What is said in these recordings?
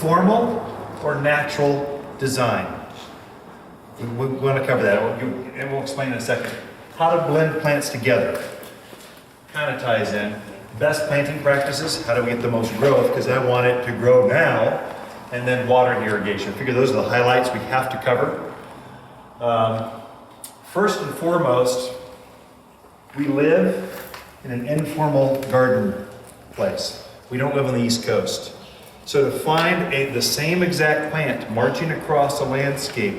formal or natural design? We want to cover that, and we'll explain in a second. How to blend plants together. Kind of ties in. Best planting practices, how do we get the most growth? Because I want it to grow now, and then water and irrigation. I figure those are the highlights we have to cover. First and foremost, we live in an informal garden place. We don't live on the East Coast. So to find the same exact plant marching across a landscape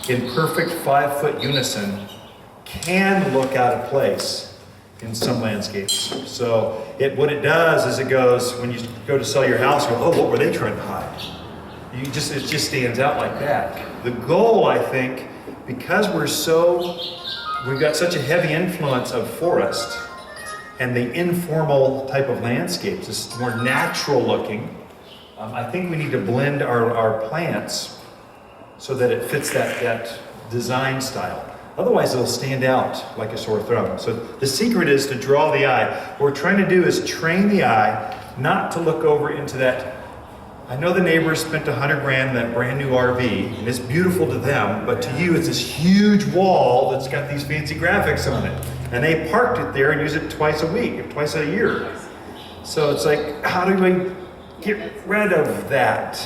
in perfect 5-foot unison can look out of place in some landscapes. So what it does is it goes, when you go to sell your house, you go, oh, what were they trying to hide? It just stands out like that. The goal, I think, because we've got such a heavy influence of forest and the informal type of landscapes, it's more natural looking. I think we need to blend our plants so that it fits that design style. Otherwise, it'll stand out like a sore thumb. So the secret is to draw the eye. What we're trying to do is train the eye not to look over into that. I know the neighbors spent $100 grand in that brand new RV, and it's beautiful to them, but to you, it's this huge wall that's got these fancy graphics on it. And they parked it there and use it twice a week, twice a year. So it's like, how do we get rid of that?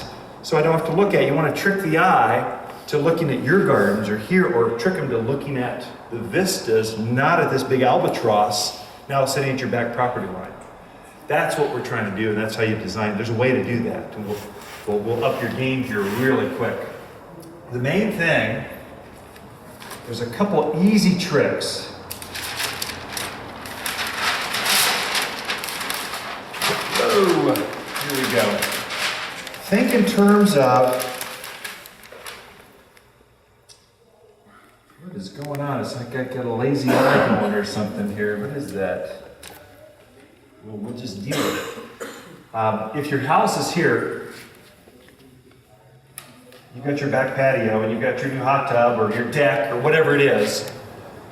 So I don't have to look at it. You want to trick the eye to looking at your gardens or here, or trick them to looking at the vistas, not at this big albatross now sitting at your back property line. That's what we're trying to do, and that's how you design. There's a way to do that, and we'll up your game here really quick. The main thing, there's a couple easy tricks. Whoa, here we go. Think in terms of, what is going on? It's like I got a lazy eye going or something here. What is that? Well, we'll just deal with it. If your house is here, you've got your back patio and you've got your new hot tub or your deck or whatever it is,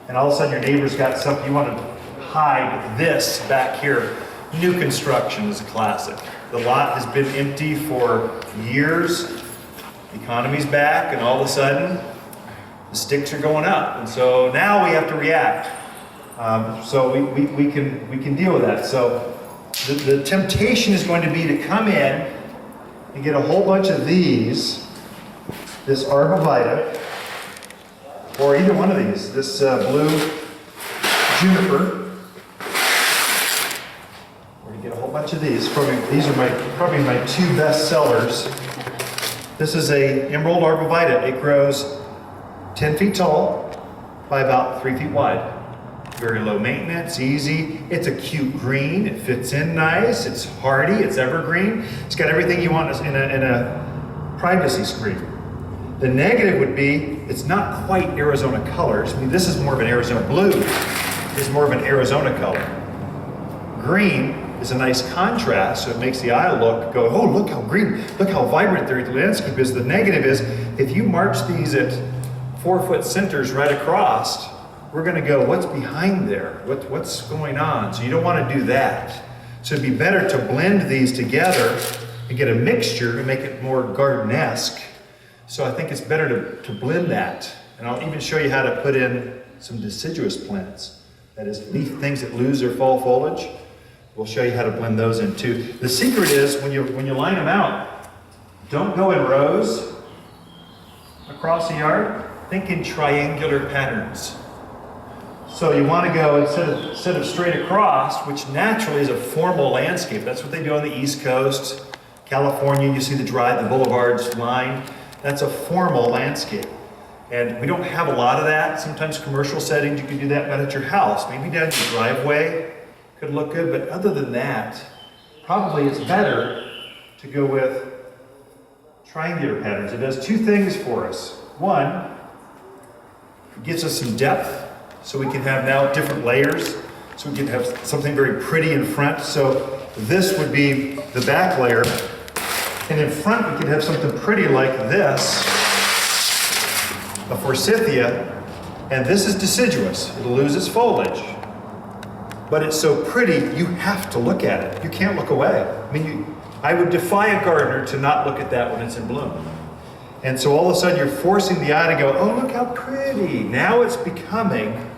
and all of a sudden your neighbor's got something you want to hide this back here. New construction is a classic. The lot has been empty for years. The economy's back, and all of a sudden the sticks are going up, and so now we have to react. So we can deal with that. So the temptation is going to be to come in and get a whole bunch of these, this arborvitae, or either one of these, this blue juniper, or to get a whole bunch of these. These are probably my two best sellers. This is a emerald arborvitae. It grows 10 feet tall by about 3 feet wide. Very low maintenance, easy. It's a cute green. It fits in nice. It's hardy. It's evergreen. It's got everything you want in a privacy screen. The negative would be it's not quite Arizona colors. I mean, this is more of an Arizona blue. It's more of an Arizona color. Green is a nice contrast, so it makes the eye go, oh, look how green, look how vibrant the landscape is. The negative is if you march these at 4-foot centers right across, we're going to go, what's behind there? What's going on? So you don't want to do that. So it'd be better to blend these together and get a mixture and make it more garden-esque. So I think it's better to blend that. And I'll even show you how to put in some deciduous plants. That is, things that lose their fall foliage. We'll show you how to blend those in too. The secret is when you line them out, don't go in rows across the yard. Think in triangular patterns. So you want to go, instead of straight across, which naturally is a formal landscape. That's what they do on the East Coast. California, you see the boulevards lined. That's a formal landscape. And we don't have a lot of that. Sometimes commercial settings, you can do that, but at your house, maybe down your driveway could look good. But other than that, probably it's better to go with triangular patterns. It does two things for us. One, it gives us some depth. So we can have now different layers. So we can have something very pretty in front. So this would be the back layer. And in front, we could have something pretty like this, a forsythia. And this is deciduous. It'll lose its foliage. But it's so pretty, you have to look at it. You can't look away. I mean, I would defy a gardener to not look at that when it's in bloom. And so all of a sudden you're forcing the eye to go, oh, look how pretty. Now it's becoming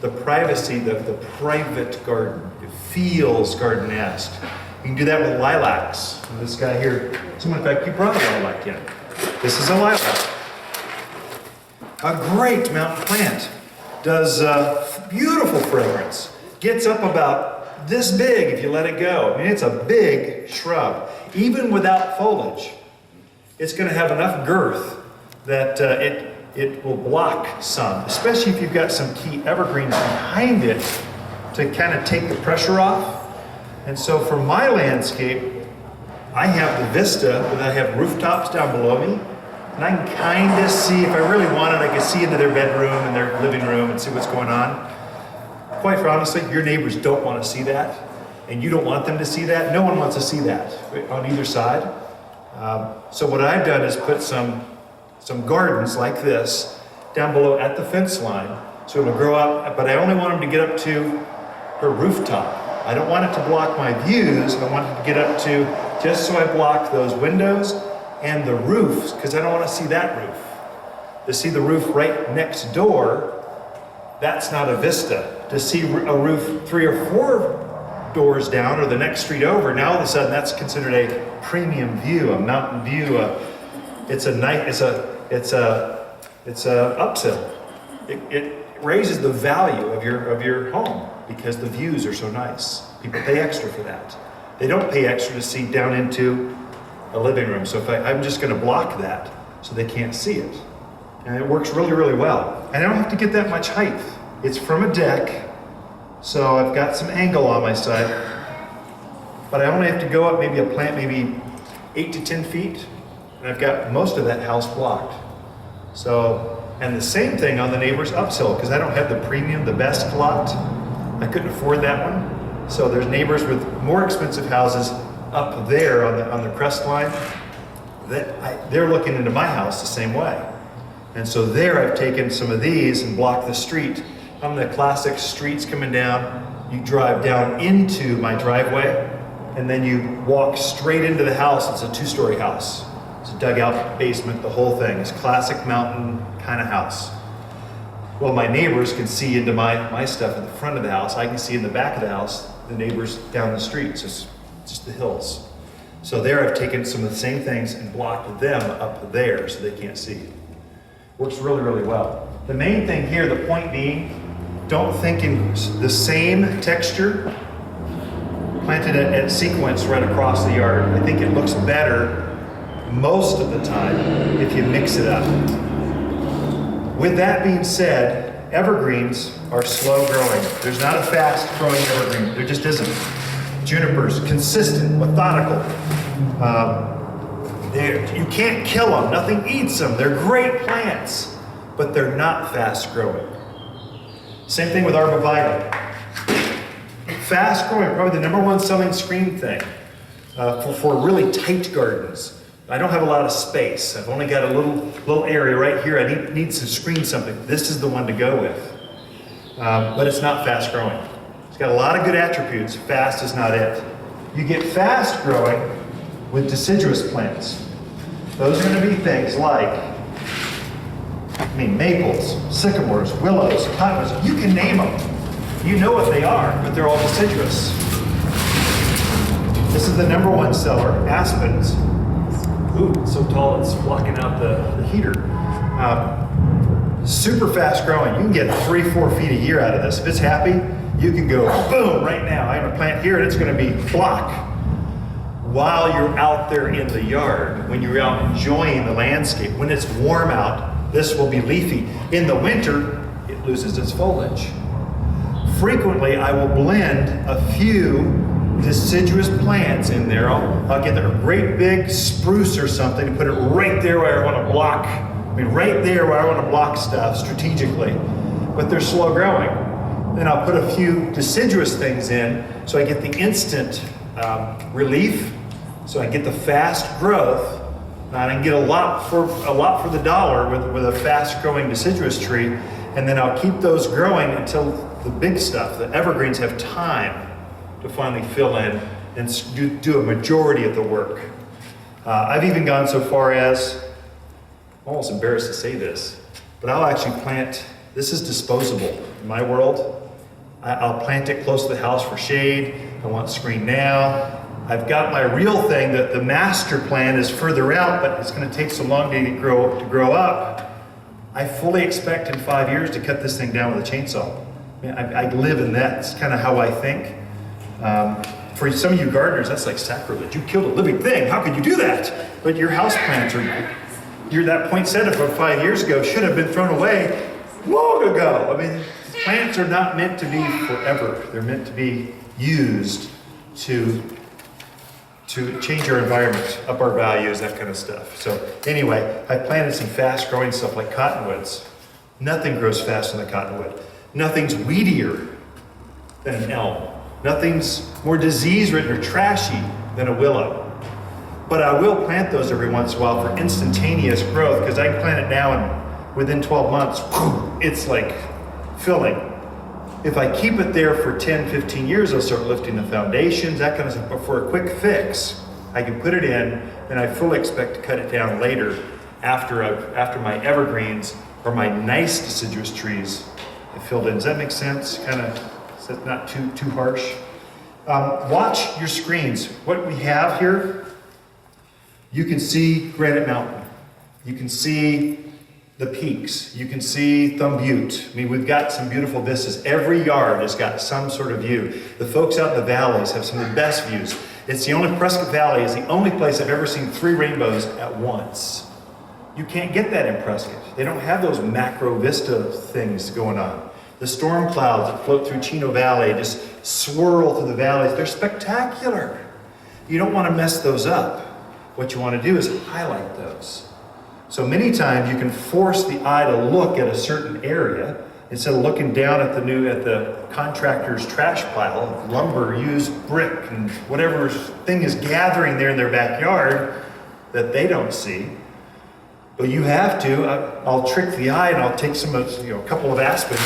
the privacy, the private garden. It feels garden-esque. You can do that with lilacs. And this guy here, someone in fact, you brought a lilac in. This is a lilac. A great mountain plant. Does beautiful fragrance. Gets up about this big if you let it go. I mean, it's a big shrub. Even without foliage, it's going to have enough girth that it will block sun, especially if you've got some key evergreens behind it to kind of take the pressure off. And so for my landscape, I have the vista that I have rooftops down below me, and I can kind of see, if I really wanted, I could see into their bedroom and their living room and see what's going on. Quite honestly, your neighbors don't want to see that, and you don't want them to see that. No one wants to see that on either side. So what I've done is put some gardens like this down below at the fence line, so it'll grow up, but I only want them to get up to her rooftop. I don't want it to block my views. I want it to get up to, just so I block those windows and the roofs, because I don't want to see that roof. To see the roof right next door, that's not a vista. To see a roof 3 or 4 doors down or the next street over, now all of a sudden that's considered a premium view, a mountain view. It's a upsell. It raises the value of your home because the views are so nice. People pay extra for that. They don't pay extra to see down into a living room. So if I'm just going to block that so they can't see it. And it works really, really well. And I don't have to get that much height. It's from a deck, so I've got some angle on my side. But I only have to go up maybe a plant, maybe 8 to 10 feet, and I've got most of that house blocked. So, and the same thing on the neighbor's uphill, because I don't have the premium, the best lot. I couldn't afford that one. So there's neighbors with more expensive houses up there on the crest line. They're looking into my house the same way. And so there I've taken some of these and blocked the street. On the classic streets coming down, you drive down into my driveway, and then you walk straight into the house. It's a 2-story house. It's a dugout basement, the whole thing. It's a classic mountain kind of house. Well, my neighbors can see into my stuff at the front of the house. I can see in the back of the house, the neighbors down the street. So it's just the hills. So there I've taken some of the same things and blocked them up there so they can't see. Works really, really well. The main thing here, the point being, don't think in the same texture, planted at sequence right across the yard. I think it looks better most of the time if you mix it up. With that being said, evergreens are slow growing. There's not a fast growing evergreen. There just isn't. Junipers, consistent, methodical. You can't kill them. Nothing eats them. They're great plants, but they're not fast growing. Same thing with arborvitae. Fast growing, probably the #1 selling screen thing for really tight gardens. I don't have a lot of space. I've only got a little area right here. I need to screen something. This is the one to go with. But it's not fast growing. It's got a lot of good attributes. Fast is not it. You get fast growing with deciduous plants. Those are going to be things like, maples, sycamores, willows, cottonwoods. You can name them. You know what they are, but they're all deciduous. This is the #1 seller, aspens. Ooh, it's so tall it's blocking out the heater. Super fast growing. You can get 3-4 feet a year out of this. If it's happy, you can go boom right now. I have a plant here and it's going to be block. While you're out there in the yard, when you're out enjoying the landscape, when it's warm out, this will be leafy. In the winter, it loses its foliage. Frequently, I will blend a few deciduous plants in there. I'll get a great big spruce or something and put it right there where I want to block. Right there where I want to block stuff strategically. But they're slow growing. Then I'll put a few deciduous things in so I get the instant relief, so I get the fast growth. And I can get a lot for the dollar with a fast growing deciduous tree. And then I'll keep those growing until the big stuff, the evergreens, have time to finally fill in and do a majority of the work. I've even gone so far as, I'm almost embarrassed to say this, but I'll actually plant, this is disposable in my world. I'll plant it close to the house for shade. I want screen now. I've got my real thing that the master plan is further out, but it's gonna take so long to grow up. I fully expect in 5 years to cut this thing down with a chainsaw. I live in that, it's kind of how I think. For some of you gardeners, that's like sacrilege. You killed a living thing, how could you do that? But your house plants are, you're that poinsettia from 5 years ago should have been thrown away long ago. I mean, plants are not meant to be forever. They're meant to be used to change our environment, up our values, that kind of stuff. So anyway, I planted some fast growing stuff like cottonwoods. Nothing grows fast in the cottonwood. Nothing's weedier than an elm. Nothing's more disease-ridden or trashy than a willow. But I will plant those every once in a while for instantaneous growth, because I can plant it now and within 12 months, it's like filling. If I keep it there for 10, 15 years, I'll start lifting the foundations, that kind of stuff. But for a quick fix, I can put it in, and I fully expect to cut it down later after my evergreens or my nice deciduous trees have filled in. Does that make sense? Kind of, is that not too harsh? Watch your screens. What we have here, you can see Granite Mountain. You can see the peaks. You can see Thumb Butte. I mean, we've got some beautiful vistas. Every yard has got some sort of view. The folks out in the valleys have some of the best views. It's the only, Prescott Valley is the only place I've ever seen 3 rainbows at once. You can't get that in Prescott. They don't have those macro vista things going on. The storm clouds that float through Chino Valley just swirl through the valleys. They're spectacular. You don't want to mess those up. What you want to do is highlight those. So many times you can force the eye to look at a certain area instead of looking down at the contractor's trash pile of lumber, used brick, and whatever thing is gathering there in their backyard that they don't see. But you have to. I'll trick the eye, and I'll take a couple of aspens,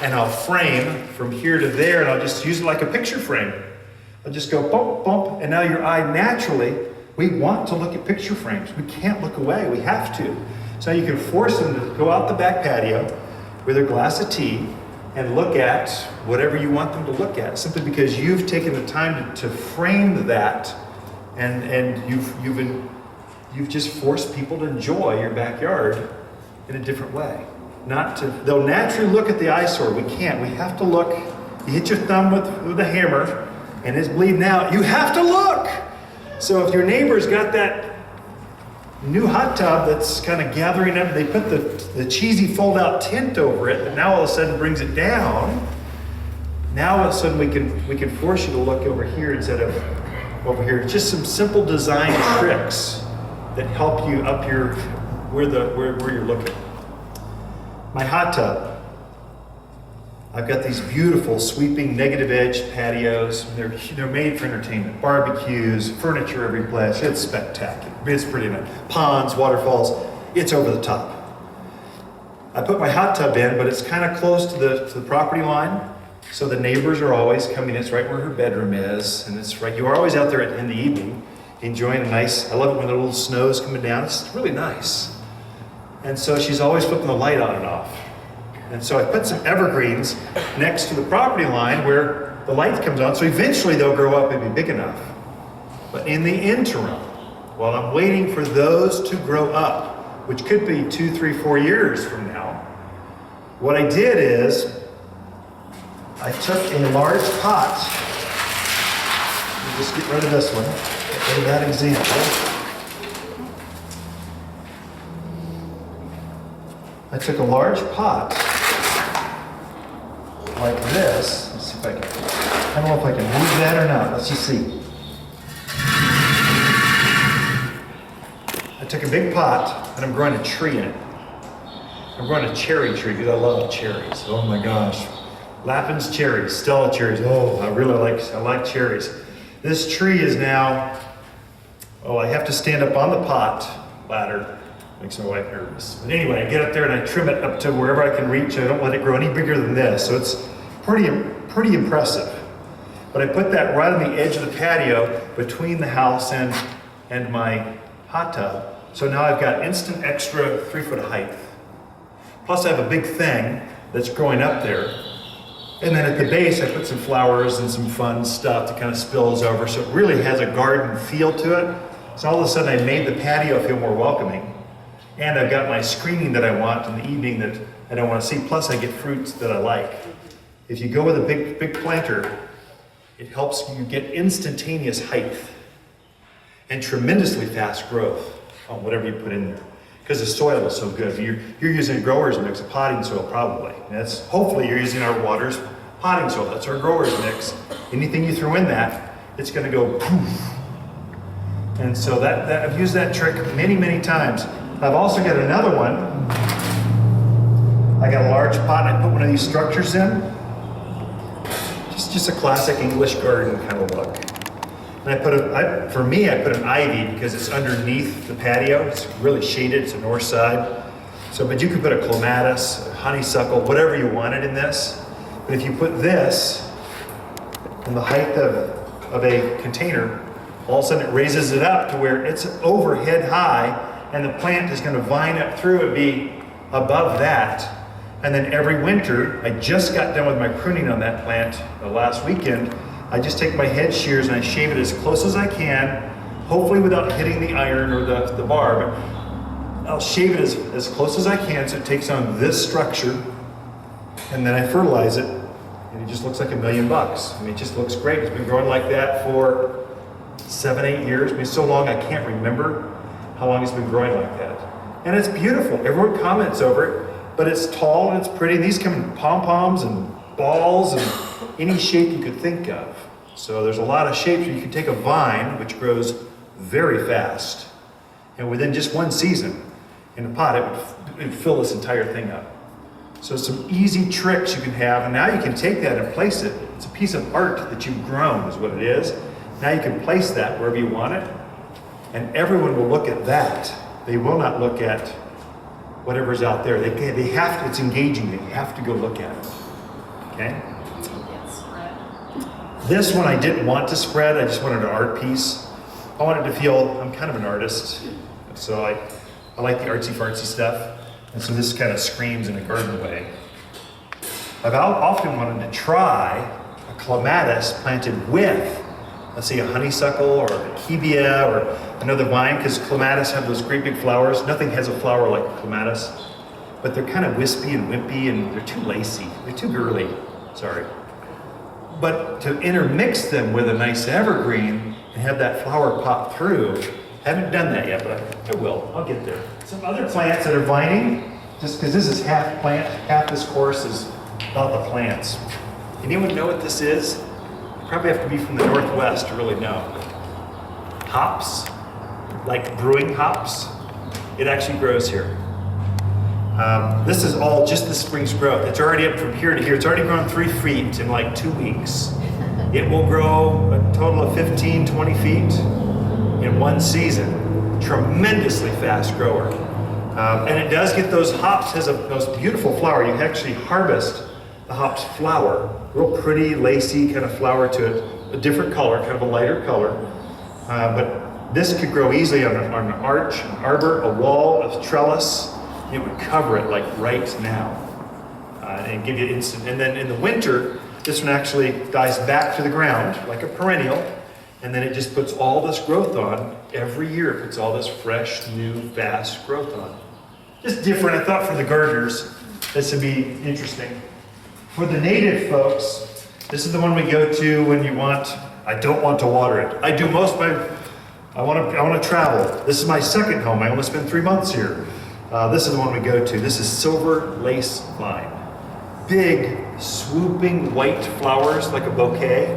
and I'll frame from here to there, and I'll just use it like a picture frame. I'll just go bump, bump, and now your eye naturally. We want to look at picture frames. We can't look away. We have to. So you can force them to go out the back patio with their glass of tea and look at whatever you want them to look at, simply because you've taken the time to frame that, and you've just forced people to enjoy your backyard in a different way. They'll naturally look at the eyesore. We can't. We have to look. You hit your thumb with a hammer and it's bleeding out. You have to look. So if your neighbor's got that new hot tub that's kind of gathering up, they put the cheesy fold-out tint over it, and now all of a sudden brings it down. Now all of a sudden we can force you to look over here instead of over here. Just some simple design tricks that help you up where you're looking. My hot tub. I've got these beautiful sweeping negative edge patios. They're made for entertainment. Barbecues, furniture every place. It's spectacular. It's pretty nice. Ponds, waterfalls. It's over the top. I put my hot tub in, but it's kind of close to the property line. So the neighbors are always coming. It's right where her bedroom is. And it's right, you are always out there in the evening enjoying a nice, I love it when the little snow's coming down. It's really nice. And so she's always flipping the light on and off. And so I put some evergreens next to the property line where the light comes on, so eventually they'll grow up and be big enough. But in the interim, while I'm waiting for those to grow up, which could be 2, 3, 4 years from now, what I did is I took a large pot. Let me just get rid of this one. Get rid of that example. I took a large pot like this. Let's see if I don't know if I can move that or not. Let's just see. I took a big pot and I'm growing a tree in it. I'm growing a cherry tree because I love cherries. Oh my gosh. Lappin's cherries, Stella cherries. Oh, I like cherries. This tree is now, I have to stand up on the pot ladder. Makes my wife nervous. But anyway, I get up there and I trim it up to wherever I can reach. I don't let it grow any bigger than this. So it's pretty impressive. But I put that right on the edge of the patio between the house and my hot tub. So now I've got instant extra 3-foot height. Plus I have a big thing that's growing up there. And then at the base, I put some flowers and some fun stuff that kind of spills over. So it really has a garden feel to it. So all of a sudden I made the patio feel more welcoming. And I've got my screening that I want in the evening that I don't want to see. Plus I get fruits that I like. If you go with a big planter, it helps you get instantaneous height and tremendously fast growth on whatever you put in there. Because the soil is so good. You're using a grower's mix, a potting soil probably. And hopefully you're using our water's potting soil. That's our grower's mix. Anything you throw in that, it's going to go poof. And so that I've used that trick many times. I've also got another one. I got a large pot and I put one of these structures in. Just a classic English garden kind of look. And for me, I put an ivy because it's underneath the patio. It's really shaded, it's the north side. But you could put a clematis, a honeysuckle, whatever you wanted in this. But if you put this in the height of a container, all of a sudden it raises it up to where it's overhead high and the plant is gonna vine up through and be above that. And then every winter, I just got done with my pruning on that plant last weekend. I just take my head shears and I shave it as close as I can, hopefully without hitting the iron or the bar, but I'll shave it as close as I can so it takes on this structure, and then I fertilize it, and it just looks like $1 million. I mean, it just looks great. It's been growing like that for 7-8 years. I mean, so long I can't remember how long it's been growing like that. And it's beautiful. Everyone comments over it, but it's tall and it's pretty. These come in pom-poms and balls and any shape you could think of. So there's a lot of shapes. You can take a vine, which grows very fast, and within just one season in a pot, it would fill this entire thing up. So some easy tricks you can have, and now you can take that and place it. It's a piece of art that you've grown is what it is. Now you can place that wherever you want it, and everyone will look at that. They will not look at whatever's out there. They have to, it's engaging. They have to go look at it, okay? This one I didn't want to spread, I just wanted an art piece. I wanted to feel, I'm kind of an artist, so I like the artsy-fartsy stuff, and so this kind of screams in a garden way. I've often wanted to try a clematis planted with, let's say, a honeysuckle or a kibia or another vine, because clematis have those great big flowers. Nothing has a flower like a clematis, but they're kind of wispy and wimpy, and they're too lacy, they're too girly, sorry. But to intermix them with a nice evergreen and have that flower pop through, haven't done that yet, but I will. I'll get there. Some other plants that are vining, just because this is half plant, half this course is about the plants. Anyone know what this is? You probably have to be from the Northwest to really know. Hops, like brewing hops. It actually grows here. This is all just the spring's growth. It's already up from here to here. It's already grown 3 feet in like 2 weeks. It will grow a total of 15, 20 feet in one season. Tremendously fast grower. And it does get those hops, has a most beautiful flower. You actually harvest the hops flower. Real pretty, lacy kind of flower to it. A different color, kind of a lighter color. But this could grow easily on an arch, an arbor, a wall, a trellis. It would cover it like right now and give you instant. And then in the winter, this one actually dies back to the ground like a perennial, and then it just puts all this growth on every year. It puts all this fresh, new, fast growth on. Just different. I thought for the gardeners, this would be interesting. For the native folks, this is the one we go to when you want, I don't want to water it. I do most of my, I want to travel. This is my second home. I only spent 3 months here. This is the one we go to. This is silver lace vine. Big, swooping white flowers like a bouquet,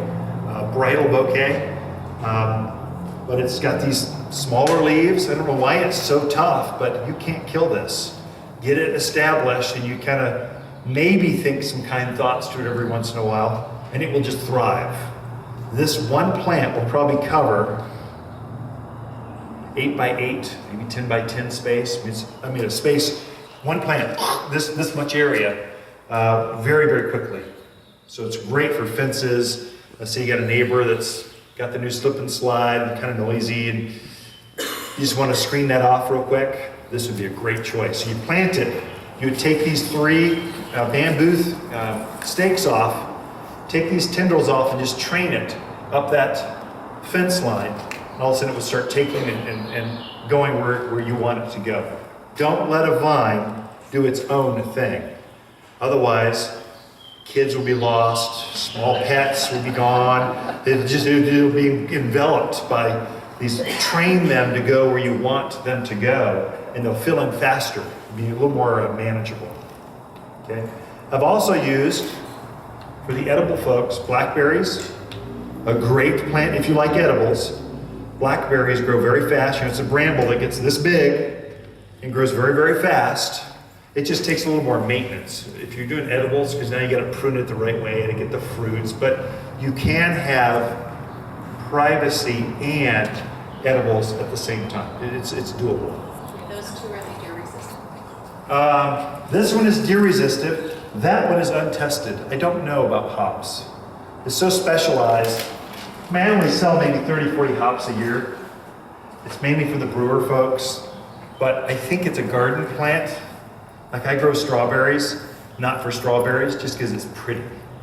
bridal bouquet. But it's got these smaller leaves. I don't know why it's so tough, but you can't kill this. Get it established and you kind of maybe think some kind thoughts to it every once in a while, and it will just thrive. This one plant will probably cover 8 by 8, maybe 10 by 10 space. I mean a space, one plant, this much area, very, very quickly. So it's great for fences, Let's say you got a neighbor that's got the new slip and slide, kind of noisy, and you just want to screen that off real quick. This would be a great choice. So you plant it. You would take these 3 bamboo stakes off, take these tendrils off, and just train it up that fence line. And all of a sudden it would start taking and going where you want it to go. Don't let a vine do its own thing. Otherwise, kids will be lost, small pets will be gone. It'll be enveloped by these, train them to go where you want them to go, and they'll fill in faster, be a little more manageable. Okay. I've also used, for the edible folks, blackberries, a great plant if you like edibles. Blackberries grow very fast. You know, it's a bramble that gets this big and grows very, very fast. It just takes a little more maintenance. If you're doing edibles, because now you got to prune it the right way to get the fruits, but you can have privacy and edibles at the same time. It's doable. Those 2 are the deer resistant. This one is deer resistant. That one is untested. I don't know about hops. It's so specialized. I only sell maybe 30, 40 hops a year. It's mainly for the brewer folks, but I think it's a garden plant. Like I grow strawberries, not for strawberries, just because it's pretty.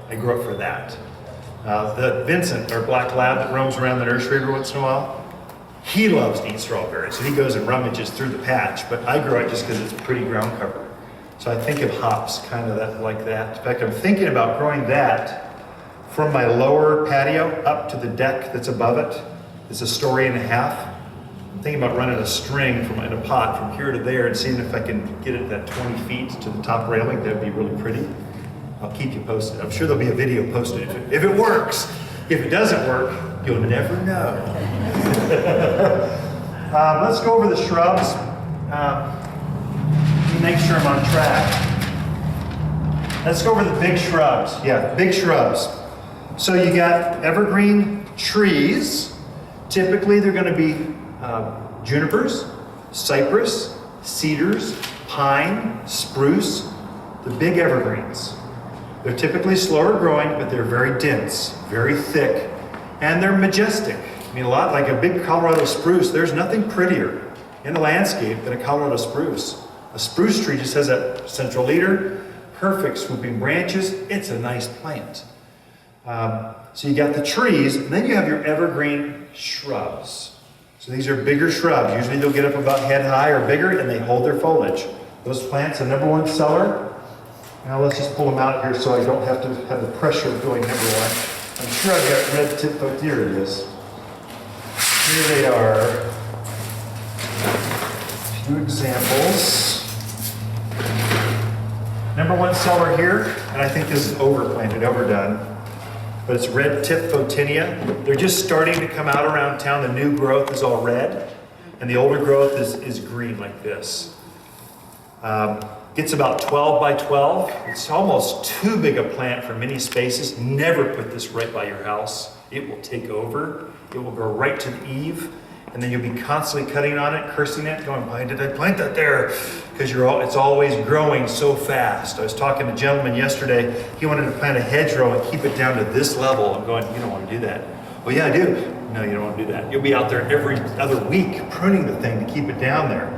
I grow it for that. The Vincent, our black lab that roams around the nursery every once in a while, he loves to eat strawberries, so he goes and rummages through the patch, but I grow it just because it's pretty ground cover. So I think of hops kind of like that. In fact, I'm thinking about growing that from my lower patio up to the deck that's above it. It's a story and a half. I'm thinking about running a string in a pot from here to there and seeing if I can get it that 20 feet to the top railing. That'd be really pretty. I'll keep you posted. I'm sure there'll be a video posted if it works. If it doesn't work, you'll never know. Let's go over the shrubs. Make sure I'm on track. Let's go over the big shrubs. Yeah, big shrubs. So you got evergreen trees. Typically they're going to be junipers, cypress, cedars, pine, spruce, the big evergreens. They're typically slower growing, but they're very dense, very thick, and they're majestic. I mean, a lot like a big Colorado spruce, there's nothing prettier in the landscape than a Colorado spruce. A spruce tree just has that central leader, perfect swooping branches. It's a nice plant. So you got the trees, and then you have your evergreen shrubs. So these are bigger shrubs. Usually they'll get up about head high or bigger, and they hold their foliage. Those plants, the #1 seller. Now let's just pull them out here so I don't have to have the pressure of going #1. I'm sure I've got red tip, oh, here it is. Here they are. A few examples. #1 seller here, and I think this is overplanted, overdone. But it's red tip photinia. They're just starting to come out around town. The new growth is all red, and the older growth is green like this. Gets about 12 by 12. It's almost too big a plant for many spaces. Never put this right by your house. It will take over. It will go right to the eave, and then you'll be constantly cutting on it, cursing it, going, why did I plant that there? Because it's always growing so fast. I was talking to a gentleman yesterday. He wanted to plant a hedgerow and keep it down to this level. I'm going, you don't want to do that. Well, yeah, I do. No, you don't want to do that. You'll be out there every other week pruning the thing to keep it down there.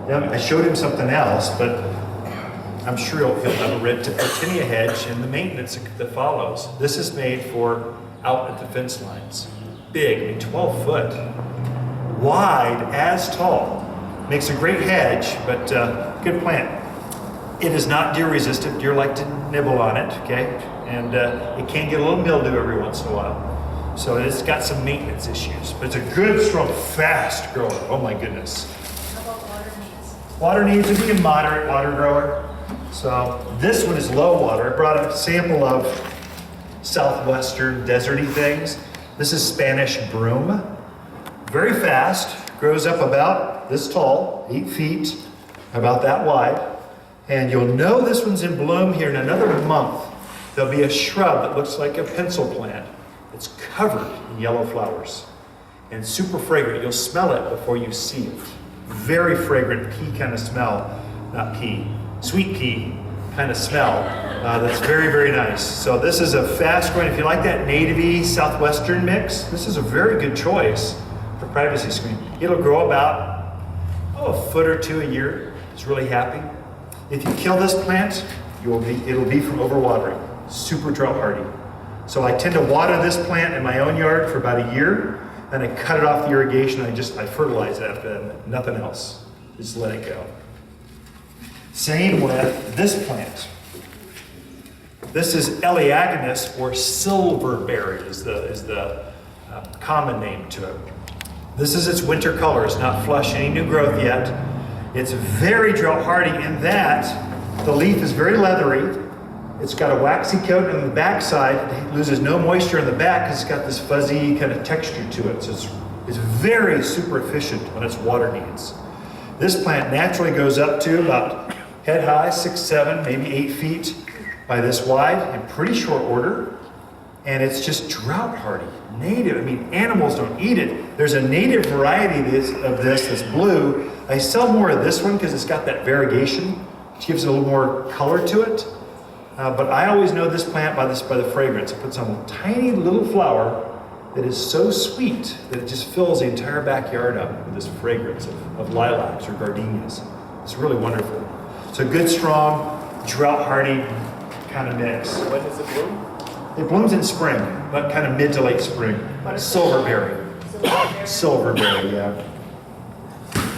Now, I showed him something else, but I'm sure he'll have a red tip photinia hedge and the maintenance that follows. This is made for out at the fence lines. Big, I mean 12 foot. Wide as tall. Makes a great hedge, but good plant. It is not deer resistant. Deer like to nibble on it, okay? And it can get a little mildew every once in a while. So it's got some maintenance issues, but it's a good, strong, fast grower. Oh my goodness. How about water needs? Water needs would be a moderate water grower. So this one is low water. I brought a sample of southwestern deserty things. This is Spanish broom. Very fast, grows up about this tall, 8 feet, about that wide. And you'll know this one's in bloom here in another month. There'll be a shrub that looks like a pencil plant. It's covered in yellow flowers and super fragrant. You'll smell it before you see it. Very fragrant pea kind of smell, not pea, sweet pea kind of smell That's very, very nice. So this is a fast growing, if you like that native-y southwestern mix, this is a very good choice for privacy screen. It'll grow about, a foot or two a year. It's really happy. If you kill this plant, it'll be from overwatering. Super drought hardy. So I tend to water this plant in my own yard for about a year, then I cut it off the irrigation, I fertilize it after that, nothing else. Just let it go. Same with this plant. This is Eleaginous, or silverberry is the common name to it. This is its winter color. It's not flush any new growth yet. It's very drought hardy in that the leaf is very leathery. It's got a waxy coat on the back side. It loses no moisture in the back because it's got this fuzzy kind of texture to it. So it's very super efficient on its water needs. This plant naturally goes up to about head high, 6, 7, maybe 8 feet by this wide in pretty short order. And it's just drought hardy, native. I mean, animals don't eat it. There's a native variety of this that's blue. I sell more of this one because it's got that variegation, which gives it a little more color to it. But I always know this plant by the fragrance. It puts on a tiny little flower that is so sweet that it just fills the entire backyard up with this fragrance of lilacs or gardenias. It's really wonderful. It's a good, strong, drought hardy kind of mix. When does it bloom? It blooms in spring, but kind of mid to late spring. Silverberry. Silverberry, yeah.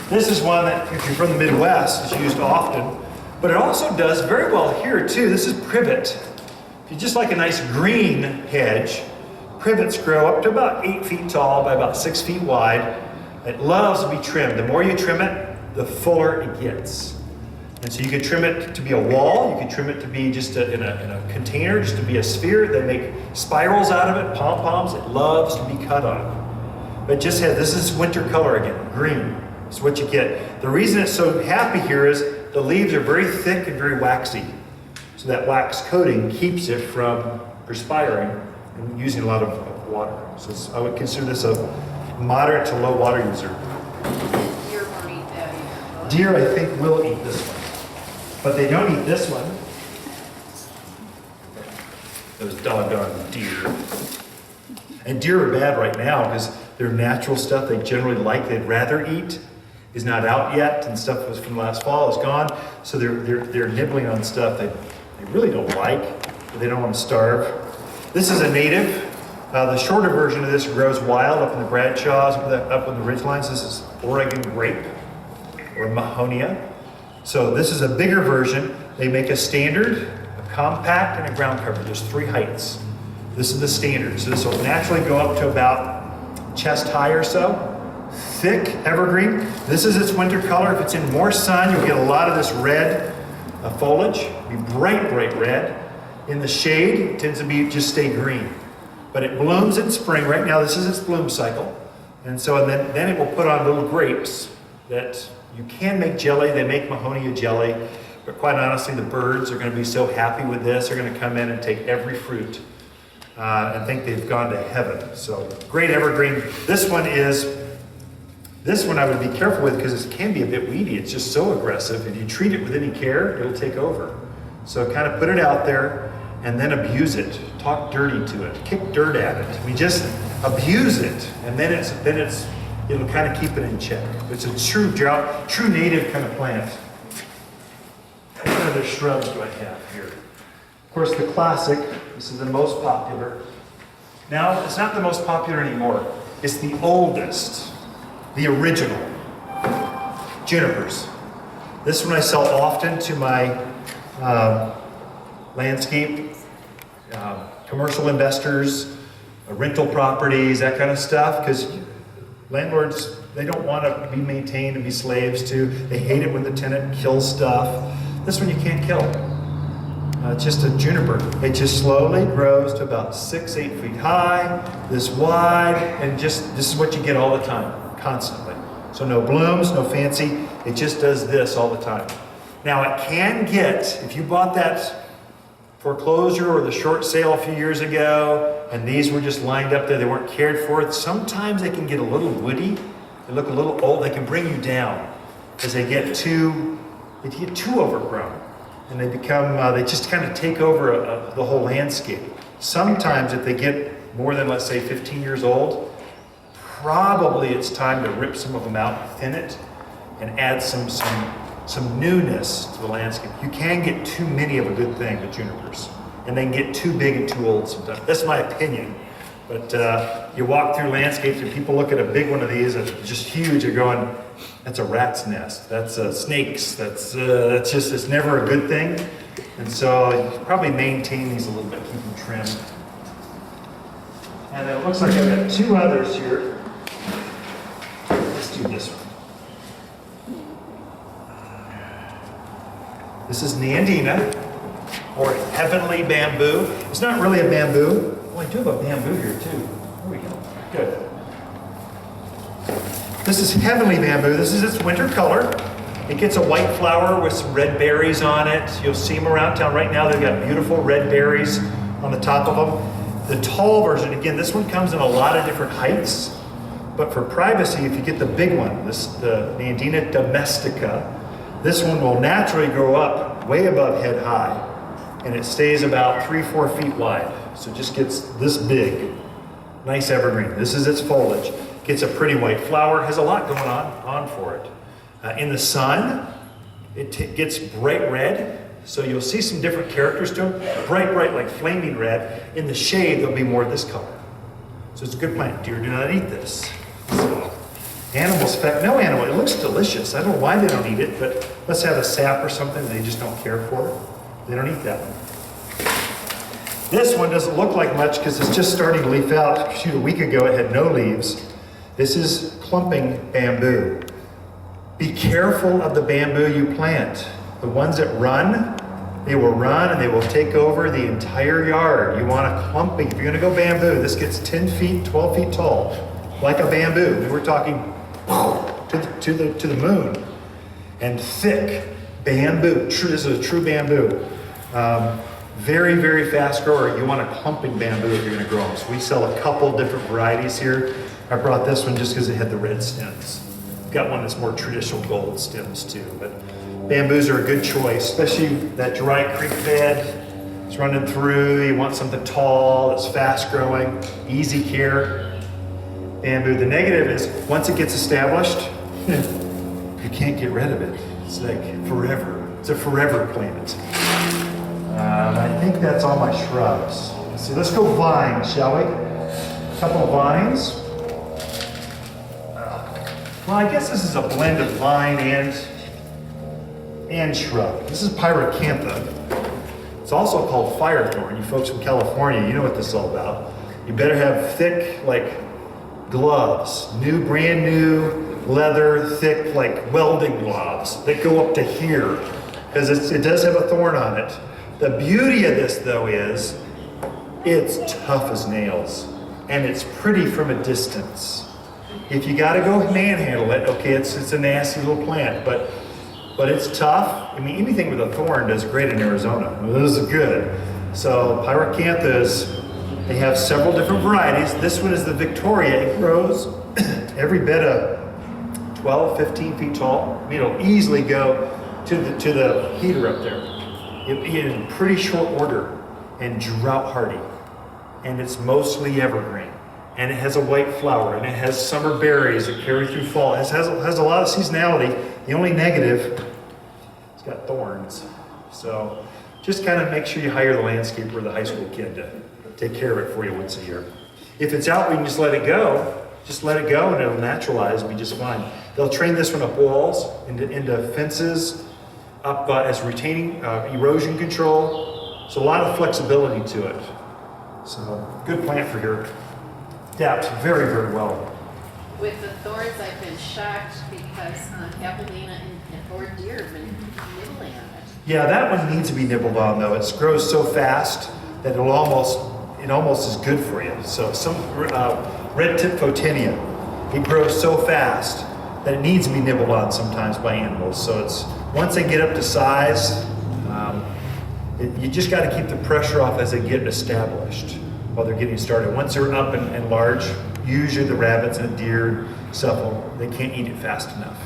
This is one that, if you're from the Midwest, is used often. But it also does very well here too. This is privet. If you just like a nice green hedge, privets grow up to about 8 feet tall by about 6 feet wide. It loves to be trimmed. The more you trim it, the fuller it gets. And so you could trim it to be a wall. You could trim it to be just in a container, just to be a sphere. They make spirals out of it, pom-poms. It loves to be cut on. But just this is winter color again, green. It's what you get. The reason it's so happy here is the leaves are very thick and very waxy. So that wax coating keeps it from perspiring and using a lot of water. So I would consider this a moderate to low water user. Deer won't eat that. Deer, I think, will eat this one. But they don't eat this one. Those doggone deer. And deer are bad right now because their natural stuff they generally like, they'd rather eat, is not out yet, and stuff that was from last fall is gone. So they're nibbling on stuff they really don't like, but they don't want to starve. This is a native. The shorter version of this grows wild up in the Bradshaws, up on the ridgelines. This is Oregon grape, or Mahonia. So this is a bigger version. They make a standard, a compact, and a ground cover. There's 3 heights. This is the standard. So this will naturally go up to about chest high or so. Thick evergreen. This is its winter color. If it's in more sun, you'll get a lot of this red foliage. It'll be bright, bright red. In the shade, it tends to be just stay green. But it blooms in spring. Right now, this is its bloom cycle. And so then it will put on little grapes that you can make jelly. They make Mahonia jelly. But quite honestly, the birds are going to be so happy with this. They're going to come in and take every fruit and think they've gone to heaven. So great evergreen. This one I would be careful with because it can be a bit weedy. It's just so aggressive. If you treat it with any care, it'll take over. So kind of put it out there and then abuse it. Talk dirty to it. Kick dirt at it. We just abuse it, and then it'll kind of keep it in check. It's a true native kind of plant. What other shrubs do I have here? Of course, the classic. This is the most popular. Now, it's not the most popular anymore. It's the oldest, the original. Junipers. This one I sell often to my landscape, commercial investors, rental properties, that kind of stuff, because landlords, they don't want to be maintained and be slaves to. They hate it when the tenant kills stuff. This one you can't kill. It's just a juniper. It just slowly grows to about 6, 8 feet high, this wide, and just this is what you get all the time, constantly. So no blooms, no fancy. It just does this all the time. Now it can get, if you bought that foreclosure or the short sale a few years ago, and these were just lined up there, they weren't cared for, sometimes they can get a little woody, they look a little old, they can bring you down, because they get too overgrown. and they become, they just kind of take over the whole landscape. Sometimes if they get more than, let's say, 15 years old, probably it's time to rip some of them out and thin it and add some newness to the landscape. You can get too many of a good thing with junipers, and they can get too big and too old sometimes. That's my opinion. But you walk through landscapes and people look at a big one of these that's just huge, you're going, that's a rat's nest, that's snakes, that's just, it's never a good thing. And so you probably maintain these a little bit, keep them trimmed. And it looks like I've got two others here. Let's do this one. This is Nandina, or heavenly bamboo. It's not really a bamboo. Oh, I do have a bamboo here too. There we go. Good. This is heavenly bamboo. This is its winter color. It gets a white flower with some red berries on it. You'll see them around town. Right now they've got beautiful red berries on the top of them. The tall version, again, this one comes in a lot of different heights. But for privacy, if you get the big one, the Nandina domestica, this one will naturally grow up way above head high. And it stays about 3-4 feet wide. So it just gets this big. Nice evergreen. This is its foliage. Gets a pretty white flower. Has a lot going on for it. In the sun, it gets bright red. So you'll see some different characters to them. Bright, like flaming red. In the shade, there'll be more of this color. So it's a good plant. Deer do not eat this. So, animals, in fact, no animal. It looks delicious. I don't know why they don't eat it, but let's have a sap or something they just don't care for it. They don't eat that one. This one doesn't look like much because it's just starting to leaf out. Shoot, a week ago it had no leaves. This is clumping bamboo. Be careful of the bamboo you plant. The ones that run, they will run and they will take over the entire yard. You want a clumping. If you're gonna go bamboo, this gets 10 feet, 12 feet tall, like a bamboo. We were talking to the moon. And thick bamboo. This is a true bamboo. Very, very fast grower. You want a clumping bamboo if you're going to grow them. So we sell a couple different varieties here. I brought this one just because it had the red stems. Got one that's more traditional gold stems too. But bamboos are a good choice, especially that dry creek bed. It's running through. You want something tall, that's fast growing, easy care. Bamboo. The negative is once it gets established, you can't get rid of it. It's like forever. It's a forever plant. I think that's all my shrubs. So let's go vines, shall we? A couple of vines. Well, I guess this is a blend of vine and shrub. This is pyracantha. It's also called firethorn. You folks from California, you know what this is all about. You better have thick, like gloves, brand new leather, thick, like welding gloves that go up to here, because it does have a thorn on it. The beauty of this, though, is it's tough as nails, and it's pretty from a distance. If you got to go manhandle it, okay, it's a nasty little plant, but it's tough. I mean, anything with a thorn does great in Arizona. This is good. So pyracantha, they have several different varieties. This one is the Victoria. It grows every bit of 12, 15 feet tall. I mean, it'll easily go to the heater up there. In pretty short order and drought hardy. And it's mostly evergreen. And it has a white flower and it has summer berries that carry through fall. It has a lot of seasonality. The only negative, it's got thorns. So just kind of make sure you hire the landscaper or the high school kid to take care of it for you once a year. If it's out, we can just let it go. Just let it go and it'll naturalize and be just fine. They'll train this one up walls, into fences, up as retaining erosion control. So a lot of flexibility to it. So good plant for here. Adapts very, very well. With the thorns, I've been shocked because Capellina or deer have been nibbling on it. Yeah, that one needs to be nibbled on though. It grows so fast that it almost is good for you. So some red tip photinia, it grows so fast that it needs to be nibbled on sometimes by animals. So it's once they get up to size, you just got to keep the pressure off as they get established while they're getting started. Once they're up and large, usually the rabbits and deer, stuff, they can't eat it fast enough.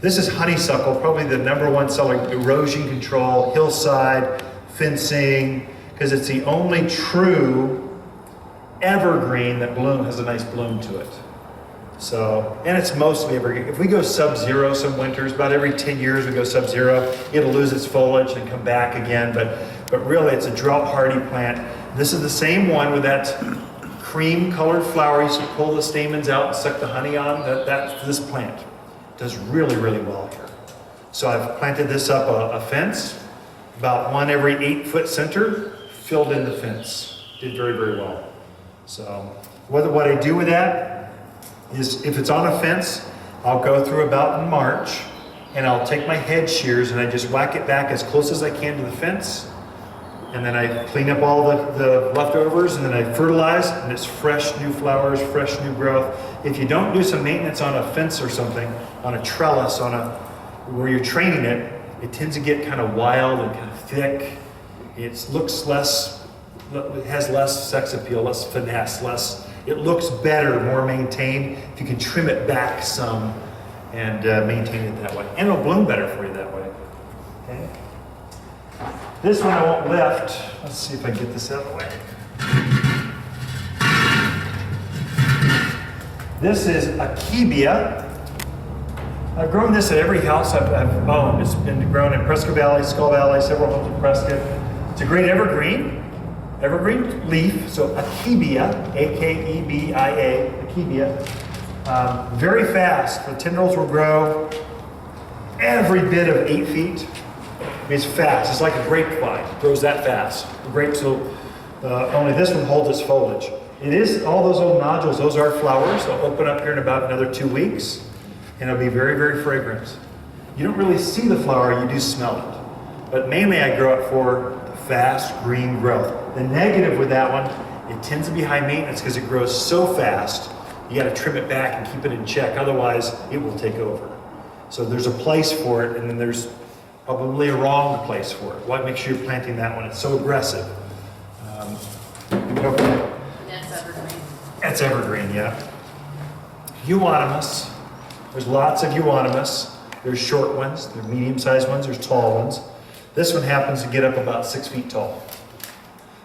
This is honeysuckle, probably the #1 seller, erosion control, hillside, fencing, because it's the only true evergreen that has a nice bloom to it. So, and it's mostly evergreen. If we go sub-zero some winters, about every 10 years we go sub-zero, it'll lose its foliage and come back again, but really it's a drought-hardy plant. This is the same one with that cream-colored flower. You should pull the stamens out and suck the honey on. That's this plant. Does really, really well here. So I've planted this up a fence, about one every 8-foot center, filled in the fence. Did very, very well. So what I do with that is if it's on a fence, I'll go through about in March and I'll take my head shears and I just whack it back as close as I can to the fence. And then I clean up all the leftovers and then I fertilize and it's fresh new flowers, fresh new growth. If you don't do some maintenance on a fence or something, on a trellis, where you're training it, it tends to get kind of wild and kind of thick. It has less sex appeal, less finesse, it looks better, more maintained, if you can trim it back some and maintain it that way. And it'll bloom better for you that way. Okay. This one I won't lift. Let's see if I can get this out of the way. This is Akebia. I've grown this at every house I've owned. It's been grown in Prescott Valley, Skull Valley, several homes in Prescott. It's a great evergreen leaf, so Akebia, A-K-E-B-I-A, Akebia. Very fast. The tendrils will grow every bit of 8 feet. I mean, it's fast. It's like a grapevine. It grows that fast. The grapes will, only this one holds its foliage. It is, all those old nodules, those are flowers. They'll open up here in about another 2 weeks, and it'll be very, very fragrant. You don't really see the flower, you do smell it. But mainly I grow it for the fast green growth. The negative with that one, it tends to be high maintenance because it grows so fast, you gotta trim it back and keep it in check, otherwise it will take over. So there's a place for it, and then there's probably a wrong place for it. Why make sure you're planting that one? It's so aggressive. That's evergreen. That's evergreen, yeah. Euonymus. There's lots of euonymus. There's short ones, there's medium-sized ones, there's tall ones. This one happens to get up about 6 feet tall.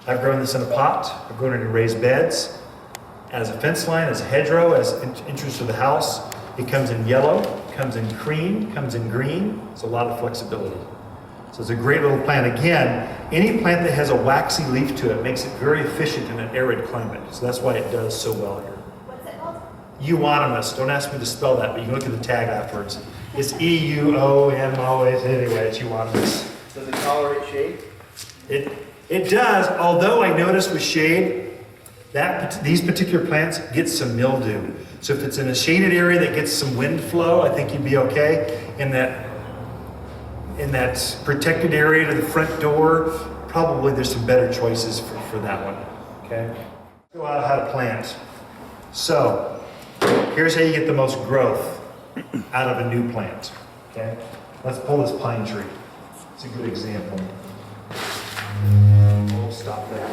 I've grown this in a pot. I've grown it in raised beds, as a fence line, as a hedgerow, as entrance to the house. It comes in yellow, comes in cream, comes in green. It's a lot of flexibility. So it's a great little plant. Again, any plant that has a waxy leaf to it makes it very efficient in an arid climate. So that's why it does so well here. What's it called? Euonymus. Don't ask me to spell that, but you can look at the tag afterwards. It's E-U-O-M-O-S. Anyway, it's euonymus. Does it tolerate shade? It does, although I noticed with shade, these particular plants get some mildew. So if it's in a shaded area that gets some wind flow, I think you'd be okay. In that protected area to the front door, probably there's some better choices for that one, okay? Go out how to plant. So, here's how you get the most growth out of a new plant, okay? Let's pull this pine tree. It's a good example. We'll stop there.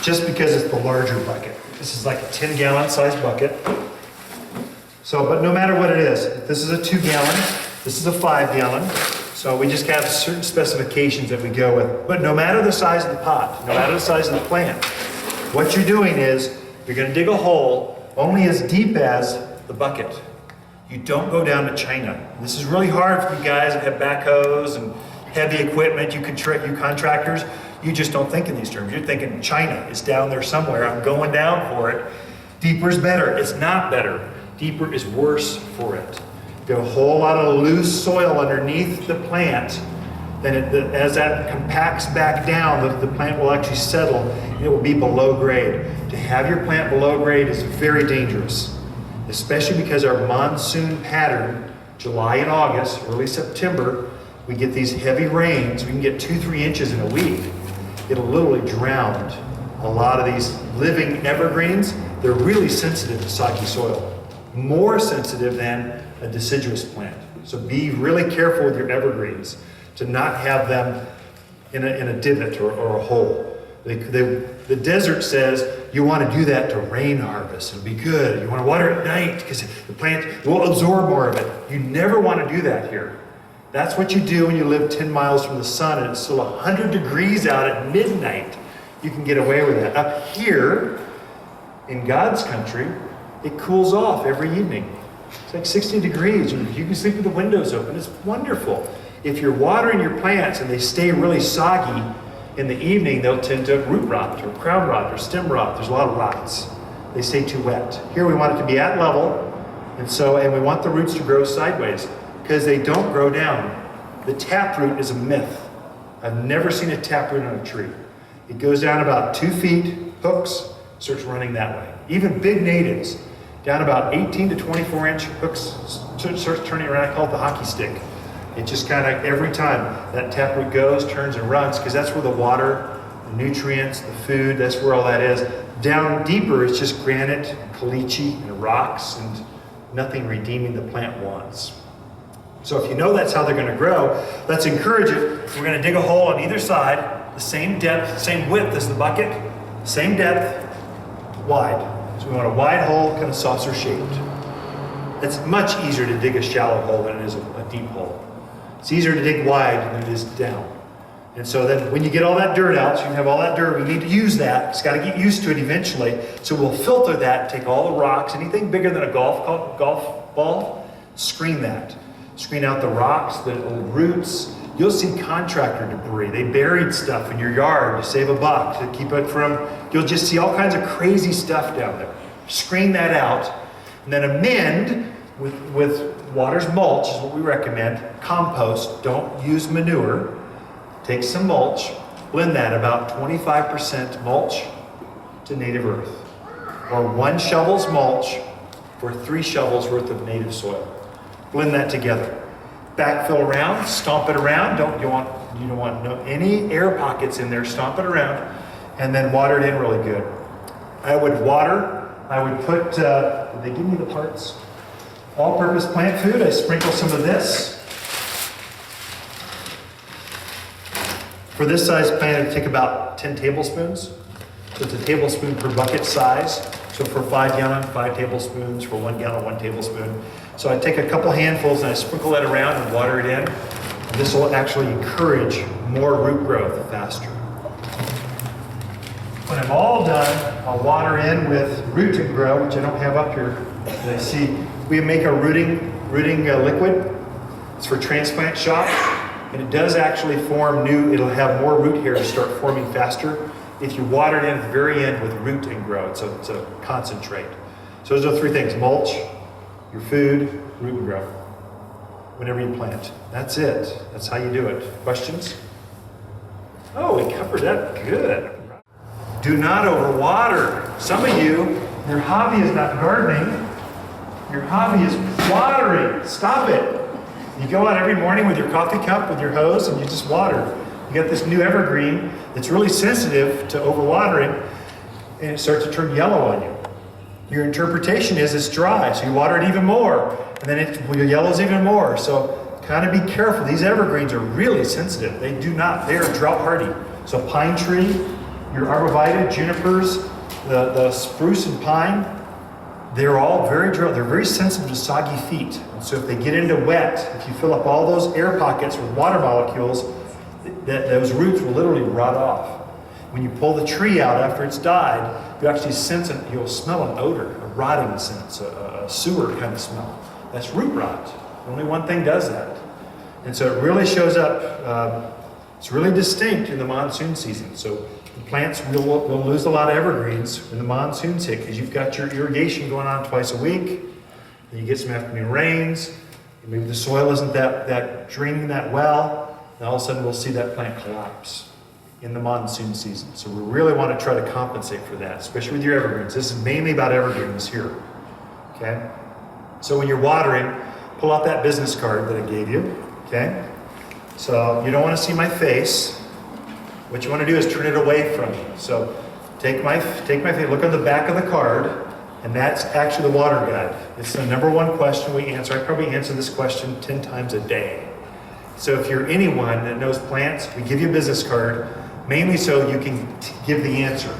Just because it's the larger bucket. This is like a 10-gallon size bucket. So, but no matter what it is, if this is a 2-gallon, this is a 5-gallon. So we just have certain specifications that we go with. But no matter the size of the pot, no matter the size of the plant, what you're doing is you're gonna dig a hole only as deep as the bucket. You don't go down to China. This is really hard for you guys that have backhoes and heavy equipment, you contractors. You just don't think in these terms. You're thinking China is down there somewhere. I'm going down for it. Deeper is better. It's not better. Deeper is worse for it. You have a whole lot of loose soil underneath the plant. Then as that compacts back down, the plant will actually settle and it will be below grade. To have your plant below grade is very dangerous, especially because our monsoon pattern, July and August, early September, we get these heavy rains. We can get 2-3 inches in a week. It'll literally drown a lot of these living evergreens. They're really sensitive to soggy soil, more sensitive than a deciduous plant. So be really careful with your evergreens to not have them in a divot or a hole. The desert says you want to do that to rain harvest. It'll be good. You want to water at night because the plant will absorb more of it. You never want to do that here. That's what you do when you live 10 miles from the sun and it's still 100 degrees out at midnight. You can get away with that. Up here, in God's country, it cools off every evening. It's like 60 degrees. You can sleep with the windows open. It's wonderful. If you're watering your plants and they stay really soggy, in the evening they'll tend to root rot or crown rot or stem rot. There's a lot of rots. They stay too wet. Here we want it to be at level, and we want the roots to grow sideways because they don't grow down. The taproot is a myth. I've never seen a taproot on a tree. It goes down about 2 feet, hooks, starts running that way. Even big natives, down about 18 to 24 inch hooks, starts turning around. I call it the hockey stick. It just kind of, every time that taproot goes, turns and runs, because that's where the water, the nutrients, the food, that's where all that is. Down deeper, it's just granite, caliche, and rocks, and nothing redeeming the plant wants. So if you know that's how they're going to grow, let's encourage it. We're going to dig a hole on either side, the same depth, same width as the bucket, same depth, wide. So we want a wide hole, kind of saucer shaped. It's much easier to dig a shallow hole than it is a deep hole. It's easier to dig wide than it is down. And so then when you get all that dirt out, so you have all that dirt, we need to use that. It's got to get used to it eventually. So we'll filter that, take all the rocks, anything bigger than a golf ball, screen that. Screen out the rocks, the old roots. You'll see contractor debris. They buried stuff in your yard to save a buck, to keep it from, you'll just see all kinds of crazy stuff down there. Screen that out, and then amend with water's mulch is what we recommend. Compost, don't use manure. Take some mulch, blend that about 25% mulch to native earth, or 1 shovel's mulch for 3 shovels worth of native soil. Blend that together. Backfill around, stomp it around. You don't want any air pockets in there. Stomp it around, and then water it in really good. I would water. I would put. Did they give me the parts? All-purpose plant food. I sprinkle some of this. For this size plant, it'd take about 10 tablespoons. So it's a tablespoon per bucket size. So for 5 gallon, 5 tablespoons. For 1 gallon, 1 tablespoon. So I take a couple handfuls and I sprinkle that around and water it in. And this will actually encourage more root growth faster. When I'm all done, I'll water in with Root and Grow, which I don't have up here. I see we make a rooting liquid. It's for transplant shock, and it does actually form new. It'll have more root hair to start forming faster if you water it in at the very end with Root and Grow. It's a concentrate. So those are 3 things: mulch, your food, root and grow. Whenever you plant. That's it. That's how you do it. Questions? Oh, we covered that good. Do not overwater. Some of you, your hobby is not gardening. Your hobby is watering. Stop it. You go out every morning with your coffee cup, with your hose, and you just water. You got this new evergreen that's really sensitive to overwatering, and it starts to turn yellow on you. Your interpretation is it's dry, so you water it even more, and then it yellows even more. So kind of be careful. These evergreens are really sensitive. They are drought hardy. So pine tree, your arborvitae, junipers, the spruce and pine, they're all very dry. They're very sensitive to soggy feet. And so if they get into wet, if you fill up all those air pockets with water molecules, those roots will literally rot off. When you pull the tree out after it's died, you actually sense it. You'll smell an odor, a rotting sense, a sewer kind of smell. That's root rot. Only one thing does that. And so it really shows up. It's really distinct in the monsoon season. So the plants will lose a lot of evergreens when the monsoons hit, because you've got your irrigation going on twice a week. Then you get some afternoon rains. Maybe the soil isn't that draining that well. And all of a sudden we'll see that plant collapse in the monsoon season. So we really want to try to compensate for that, especially with your evergreens. This is mainly about evergreens here. Okay? So when you're watering, pull out that business card that I gave you. Okay? So you don't want to see my face. What you want to do is turn it away from you. So take my face, look on the back of the card, and that's actually the water guide. It's the number 1 question we answer. I probably answer this question 10 times a day. So if you're anyone that knows plants, we give you a business card, mainly so you can give the answer.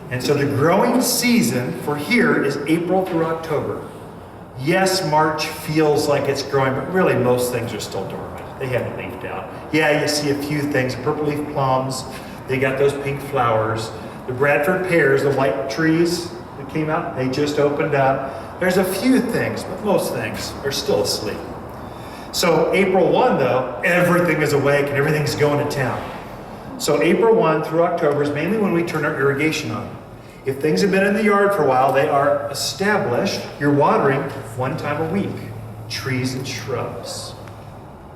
And so the growing season for here is April through October. Yes, March feels like it's growing, but really most things are still dormant. They haven't leafed out. Yeah, you see a few things, purple leaf plums, they got those pink flowers. The Bradford pears, the white trees that came out, they just opened up. There's a few things, but most things are still asleep. So April 1 though, everything is awake and everything's going to town. So April 1 through October is mainly when we turn our irrigation on. If things have been in the yard for a while, they are established. You're watering 1 time a week. Trees and shrubs.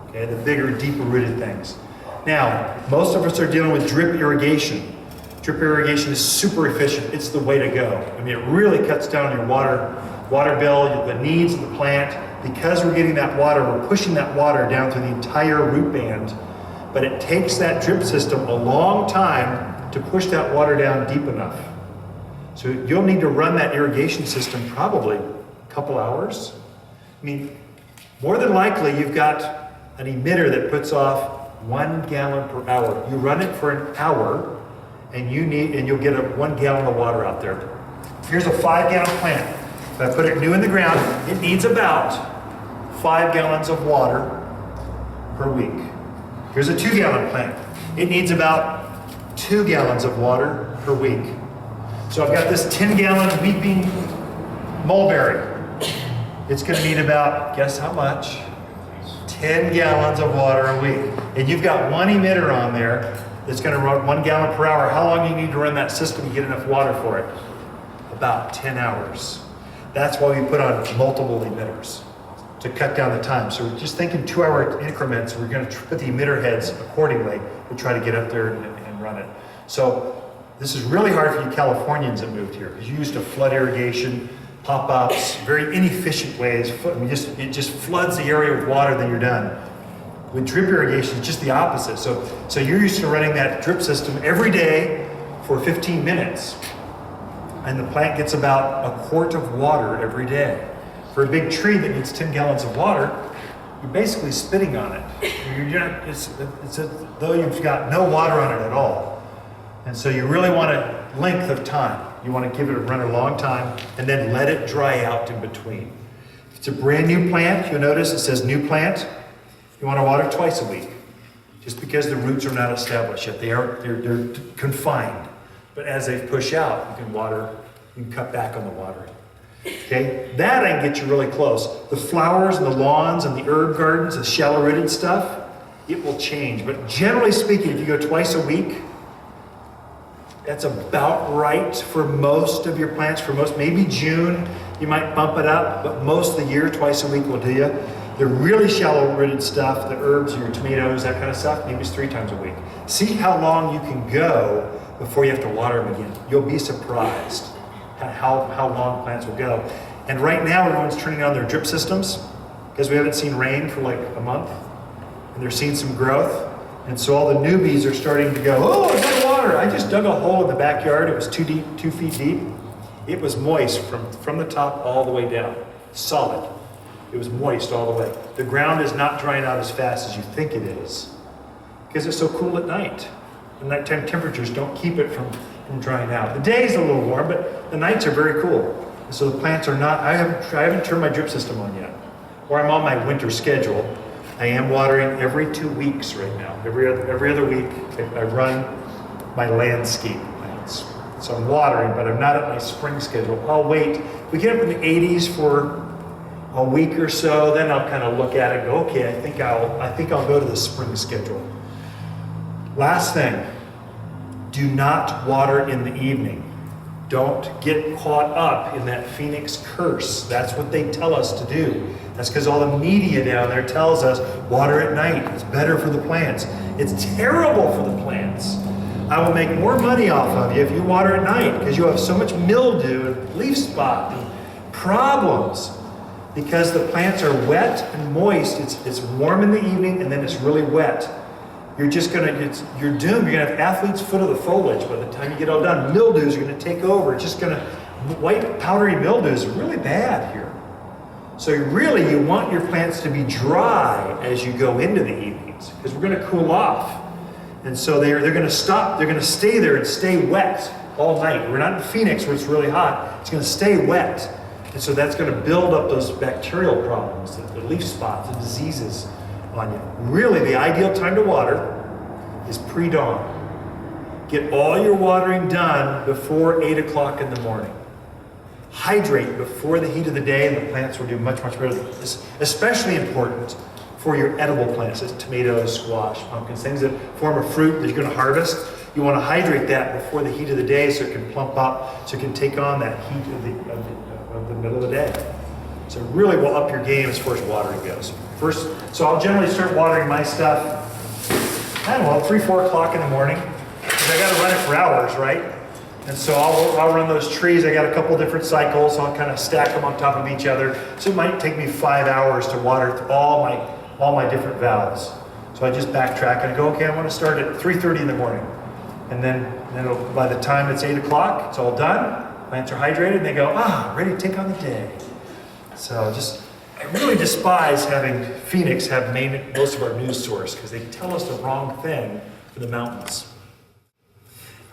Okay, the bigger, deeper rooted things. Now, most of us are dealing with drip irrigation. Drip irrigation is super efficient. It's the way to go. I mean, it really cuts down your water bill, the needs of the plant. Because we're getting that water, we're pushing that water down through the entire root band. But it takes that drip system a long time to push that water down deep enough. So you'll need to run that irrigation system probably a couple hours. I mean, more than likely you've got an emitter that puts off 1 gallon per hour. You run it for an hour and you'll get 1 gallon of water out there. Here's a 5-gallon plant. If I put it new in the ground, it needs about 5 gallons of water per week. Here's a 2-gallon plant. It needs about 2 gallons of water per week. So I've got this 10-gallon weeping mulberry. It's going to need about, guess how much? 10 gallons of water a week. And you've got 1 emitter on there that's going to run 1 gallon per hour. How long do you need to run that system to get enough water for it? About 10 hours. That's why we put on multiple emitters, to cut down the time. So we're just thinking 2-hour increments. We're going to put the emitter heads accordingly to try to get up there and run it. So this is really hard for you Californians that moved here, because you used to flood irrigation, pop-ups, very inefficient ways. It just floods the area with water, then you're done. With drip irrigation, it's just the opposite. So you're used to running that drip system every day for 15 minutes. And the plant gets about 1 quart of water every day. For a big tree that needs 10 gallons of water, you're basically spitting on it. It's as though you've got no water on it at all. And so you really want a length of time. You want to give it a run a long time and then let it dry out in between. If it's a brand new plant, you'll notice it says new plant. You want to water twice a week, just because the roots are not established yet. They're confined. But as they push out, you can cut back on the watering. Okay, that I can get you really close. The flowers and the lawns and the herb gardens, the shallow rooted stuff, it will change. But generally speaking, if you go twice a week, that's about right for most of your plants. For most, maybe June, you might bump it up, but most of the year, twice a week will do you. The really shallow rooted stuff, the herbs, your tomatoes, that kind of stuff, maybe it's 3 times a week. See how long you can go before you have to water them again. You'll be surprised at how long plants will go. And right now, everyone's turning on their drip systems because we haven't seen rain for like a month, and they're seeing some growth. And so all the newbies are starting to go, oh, I got water. I just dug a hole in the backyard. It was 2 feet deep. It was moist from the top all the way down, solid. It was moist all the way. The ground is not drying out as fast as you think it is because it's so cool at night. The nighttime temperatures don't keep it from drying out. The day's a little warm, but the nights are very cool. And so the plants are not, I haven't turned my drip system on yet, or I'm on my winter schedule. I am watering every 2 weeks right now. Every other week, I run my landscape plants. So I'm watering, but I'm not at my spring schedule. I'll wait. We get up in the 80s for a week or so, then I'll kind of look at it and go, okay, I think I'll go to the spring schedule. Last thing, do not water in the evening. Don't get caught up in that Phoenix curse. That's what they tell us to do. That's because all the media down there tells us water at night. It's better for the plants. It's terrible for the plants. I will make more money off of you if you water at night because you have so much mildew and leaf spot and problems because the plants are wet and moist. It's warm in the evening and then it's really wet. You're doomed. You're gonna have athlete's foot of the foliage by the time you get all done. Mildews are gonna take over. It's just white powdery mildew is really bad here. So you want your plants to be dry as you go into the evenings because we're gonna cool off. And so they're gonna stop, they're gonna stay there and stay wet all night. We're not in Phoenix where it's really hot. It's going to stay wet. And so that's going to build up those bacterial problems, the leaf spots, the diseases on you. Really, the ideal time to water is pre-dawn. Get all your watering done before 8 o'clock in the morning. Hydrate before the heat of the day, and the plants will do much, much better. This is especially important for your edible plants, as tomatoes, squash, pumpkins, things that form a fruit that you're going to harvest. You want to hydrate that before the heat of the day so it can plump up, so it can take on that heat of the middle of the day. So it really will up your game as far as watering goes. So I'll generally start watering my stuff, I don't know, 3, 4 o'clock in the morning, because I got to run it for hours, right? And so I'll run those trees. I got a couple different cycles. I'll kind of stack them on top of each other. So it might take me 5 hours to water all my different valves. So I just backtrack and I go, okay, I want to start at 3:30 in the morning. And then by the time it's 8 o'clock, it's all done. Plants are hydrated and they go, ready to take on the day. So I really despise having Phoenix have most of our news source because they tell us the wrong thing for the mountains.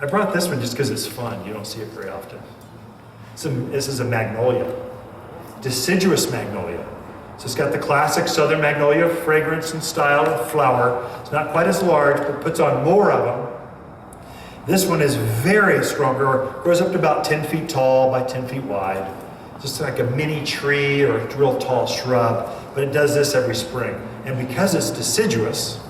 I brought this one just because it's fun. You don't see it very often. This is a magnolia, deciduous magnolia. So it's got the classic southern magnolia fragrance and style of flower. It's not quite as large, but puts on more of them. This one is very strong, grows up to about 10 feet tall by 10 feet wide. Just like a mini tree or a real tall shrub, but it does this every spring. And because it's deciduous,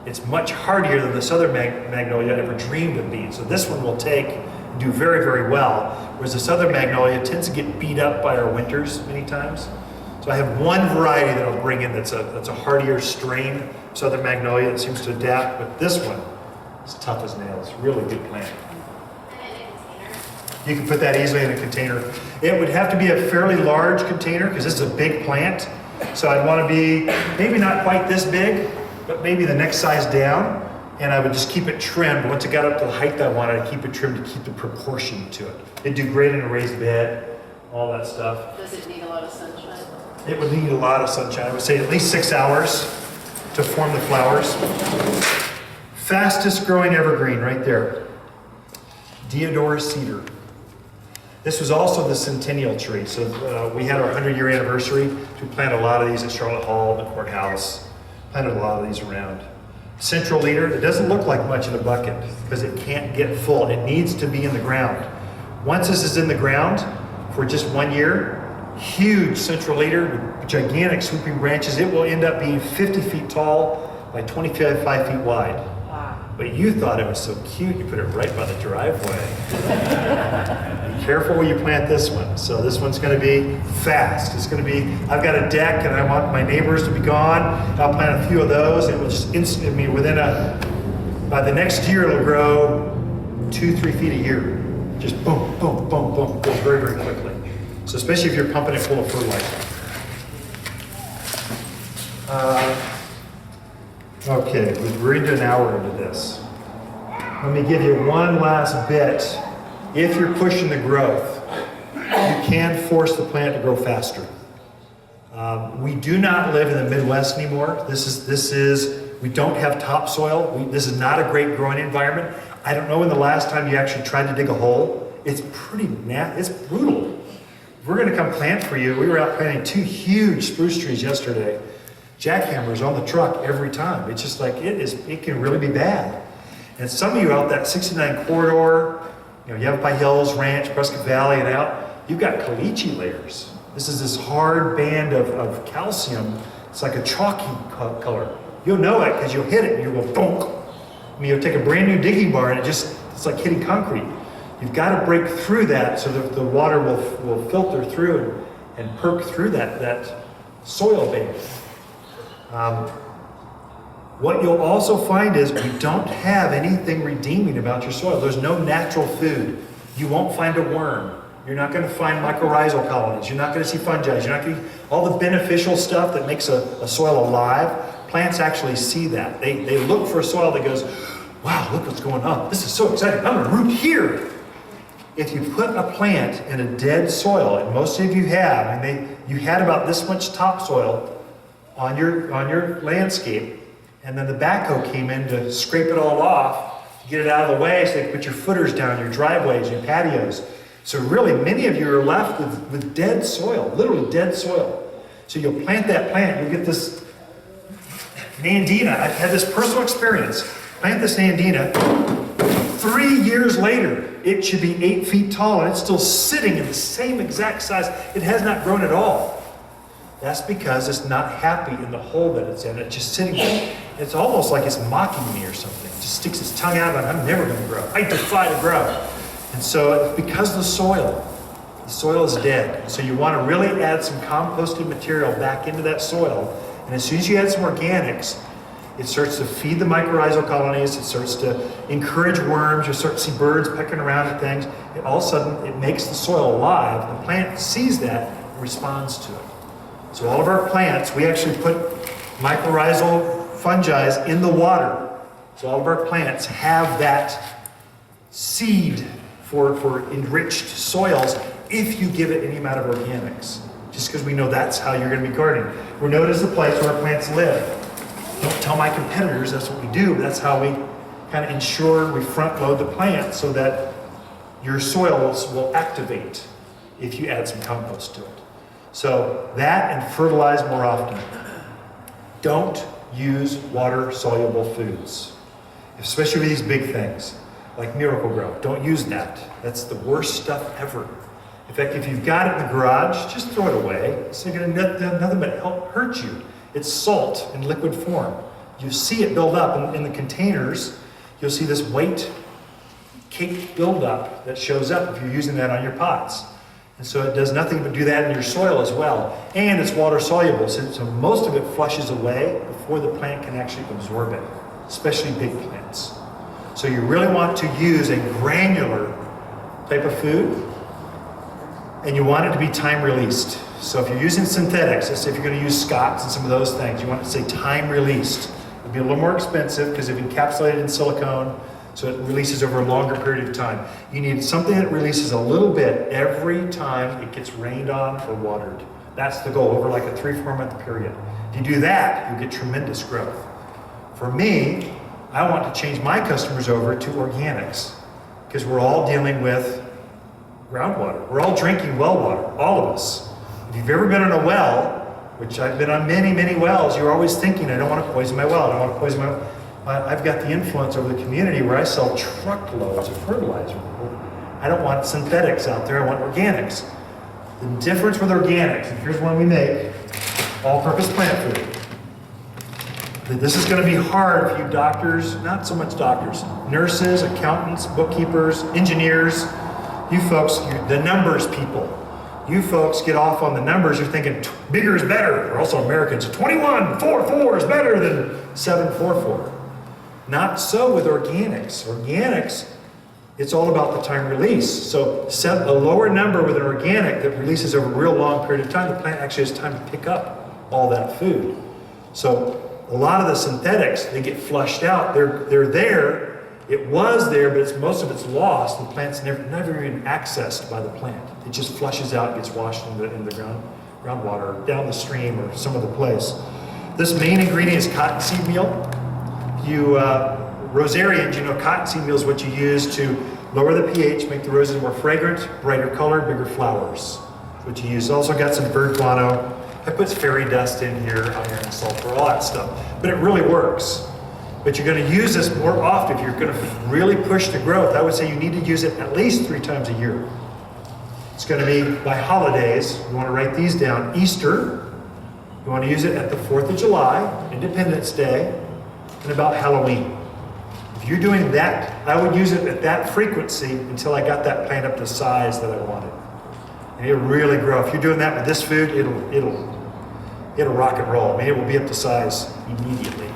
it's much hardier than the southern magnolia ever dreamed of being. So this one will take and do very, very well, whereas the southern magnolia tends to get beat up by our winters many times. So I have one variety that I'll bring in that's a hardier strain, southern magnolia, that seems to adapt, but this one is tough as nails, really good plant. You can put that easily in a container. It would have to be a fairly large container because this is a big plant. So I'd want to be maybe not quite this big, but maybe the next size down, and I would just keep it trimmed. Once it got up to the height I wanted, I'd keep it trimmed to keep the proportion to it. It'd do great in a raised bed, all that stuff. Does it need a lot of sunshine? It would need a lot of sunshine. I would say at least 6 hours to form the flowers. Fastest growing evergreen right there. Deodora cedar. This was also the centennial tree. So we had our 100-year anniversary. We planted a lot of these at Charlotte Hall, the courthouse. Planted a lot of these around. Central leader, it doesn't look like much in a bucket because it can't get full. It needs to be in the ground. Once this is in the ground for just 1 year, huge central leader with gigantic sweeping branches, it will end up being 50 feet tall by 25 feet wide. Wow. But you thought it was so cute, you put it right by the driveway. Be careful where you plant this one. So this one's going to be fast. It's going to be, I've got a deck and I want my neighbors to be gone. I'll plant a few of those. It will just instantly, by the next year, it'll grow 2-3 feet a year. Just boom, boom, boom, boom. It goes very, very quickly. So especially if you're pumping it full of fertilizer. Okay, we're into an hour into this. Let me give you one last bit. If you're pushing the growth, you can force the plant to grow faster. We do not live in the Midwest anymore. We don't have topsoil. This is not a great growing environment. I don't know when the last time you actually tried to dig a hole. It's it's brutal. If we're gonna come plant for you, we were out planting 2 huge spruce trees yesterday. Jackhammers on the truck every time. It's just like, it can really be bad. And some of you out that 69 corridor, Yavapai Hills, Ranch, Prescott Valley, and out, you've got caliche layers. This is this hard band of calcium. It's like a chalky color. You'll know it because you'll hit it and you'll go bonk. You'll take a brand new digging bar and it's like hitting concrete. You've got to break through that so that the water will filter through and perk through that soil band. What you'll also find is we don't have anything redeeming about your soil. There's no natural food. You won't find a worm. You're not going to find mycorrhizal colonies. You're not going to see fungi. You're not going to all the beneficial stuff that makes a soil alive. Plants actually see that. They look for a soil that goes, wow, look what's going on. This is so exciting. I'm going to root here. If you put a plant in a dead soil, and most of you have, you had about this much topsoil on your landscape, and then the backhoe came in to scrape it all off, Get it out of the way so you can put your footers down, your driveways, your patios. So really, many of you are left with dead soil, literally dead soil. So you'll plant that plant, you'll get this Nandina. I've had this personal experience. Plant this Nandina. 3 years later, it should be 8 feet tall, and it's still sitting in the same exact size. It has not grown at all. That's because it's not happy in the hole that it's in. It's just sitting there. It's almost like it's mocking me or something. It just sticks its tongue out, and I'm never going to grow. I defy to grow. And so it's because of the soil is dead. So you want to really add some composted material back into that soil. And as soon as you add some organics, it starts to feed the mycorrhizal colonies. It starts to encourage worms. You start to see birds pecking around at things. All of a sudden, it makes the soil alive. The plant sees that and responds to it. So all of our plants, we actually put mycorrhizal fungi in the water. So all of our plants have that seed for enriched soils if you give it any amount of organics. Just because we know that's how you're going to be gardening. We're known as the place where our plants live. Don't tell my competitors that's what we do, but that's how we kind of ensure we front load the plant so that your soils will activate if you add some compost to it. So that and fertilize more often. Don't use water-soluble foods, especially with these big things like Miracle-Gro. Don't use that. That's the worst stuff ever. In fact, if you've got it in the garage, just throw it away. It's not going to do nothing but help hurt you. It's salt in liquid form. You see it build up in the containers. You'll see this white cake buildup that shows up if you're using that on your pots. And so it does nothing but do that in your soil as well. And it's water soluble, so most of it flushes away before the plant can actually absorb it, especially big plants. So you really want to use a granular type of food, and you want it to be time released. So if you're using synthetics, let's say if you're going to use Scott's and some of those things, you want to say time released. It'll be a little more expensive because it's encapsulated in silicone, so it releases over a longer period of time. You need something that releases a little bit every time it gets rained on or watered. That's the goal, over like a 3-4 month period. If you do that, you'll get tremendous growth. For me, I want to change my customers over to organics because we're all dealing with groundwater. We're all drinking well water, all of us. If you've ever been on a well, which I've been on many, many wells, you're always thinking, I don't want to poison my well, I don't want to poison my well. I've got the influence over the community where I sell truckloads of fertilizer. I don't want synthetics out there, I want organics. The difference with organics, and here's one we make, all-purpose plant food. This is going to be hard for you doctors, not so much doctors, nurses, accountants, bookkeepers, engineers, you folks, the numbers people. You folks get off on the numbers, you're thinking bigger is better. We're also Americans. 21.44 is better than 7.44. Not so with organics. Organics, it's all about the time release. So set a lower number with an organic that releases over a real long period of time. The plant actually has time to pick up all that food. So a lot of the synthetics, they get flushed out. They're there. It was there, but most of it's lost. The plant's never even accessed by the plant. It just flushes out, gets washed in the groundwater, down the stream or some other place. This main ingredient is cottonseed meal. You rosarians, you know cottonseed meal is what you use to lower the pH, make the roses more fragrant, brighter color, bigger flowers. That's what you use. Also got some bird guano. I put fairy dust in here, iron, sulfur, all that stuff. But it really works. But you're going to use this more often if you're going to really push the growth. I would say you need to use it at least 3 times a year. It's going to be by holidays. You want to write these down. Easter, you want to use it at the 4th of July, Independence Day, and about Halloween. If you're doing that, I would use it at that frequency until I got that plant up to the size that I wanted. And it'll really grow. If you're doing that with this food, it'll rock and roll. I mean, it will be up to size immediately.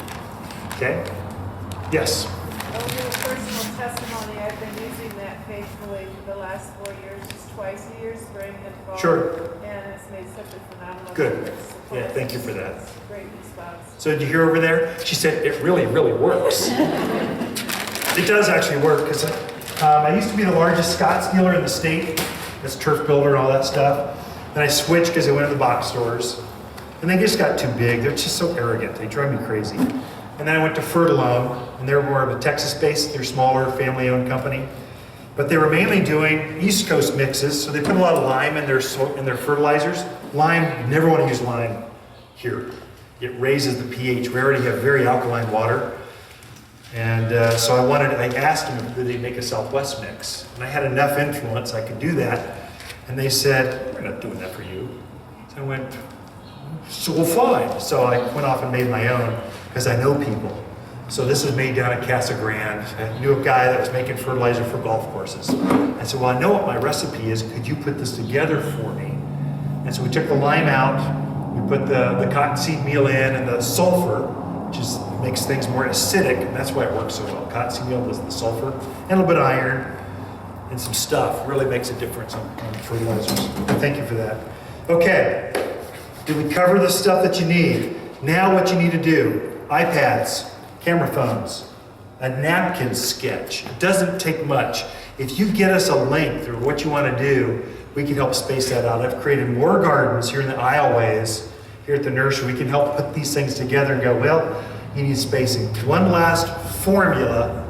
Okay? Yes? Over your personal testimony, I've been using that faithfully for the last 4 years, just twice a year, spring and fall. Sure. And it's made such a phenomenal Good. difference. Yeah, thank you for that. It's a great response. So did you hear over there? She said it really, really works. It does actually work because I used to be the largest Scott's dealer in the state. That's Turf Builder and all that stuff. Then I switched because I went to the box stores. And they just got too big. They're just so arrogant. They drive me crazy. And then I went to Fertilome, and they're more of a Texas-based, they're smaller, family-owned company. But they were mainly doing East Coast mixes, so they put a lot of lime in their fertilizers. Lime, you never want to use lime here. It raises the pH. We already have very alkaline water. And so I asked them, did they make a Southwest mix? And I had enough influence, I could do that. And they said, we're not doing that for you. So I went, so fine. So I went off and made my own, because I know people. So this is made down at Casa Grande. I knew a guy that was making fertilizer for golf courses. I said, well, I know what my recipe is. Could you put this together for me? And so we took the lime out, we put the cottonseed meal in, and the sulfur, which makes things more acidic, and that's why it works so well. Cottonseed meal does the sulfur, and a little bit of iron, and some stuff. Really makes a difference on fertilizers. Thank you for that. Okay, did we cover the stuff that you need? Now what you need to do, iPads, camera phones, a napkin sketch. It doesn't take much. If you get us a length or what you want to do, we can help space that out. I've created more gardens here in the aisleways, here at the nursery. We can help put these things together and go, well, you need spacing. One last formula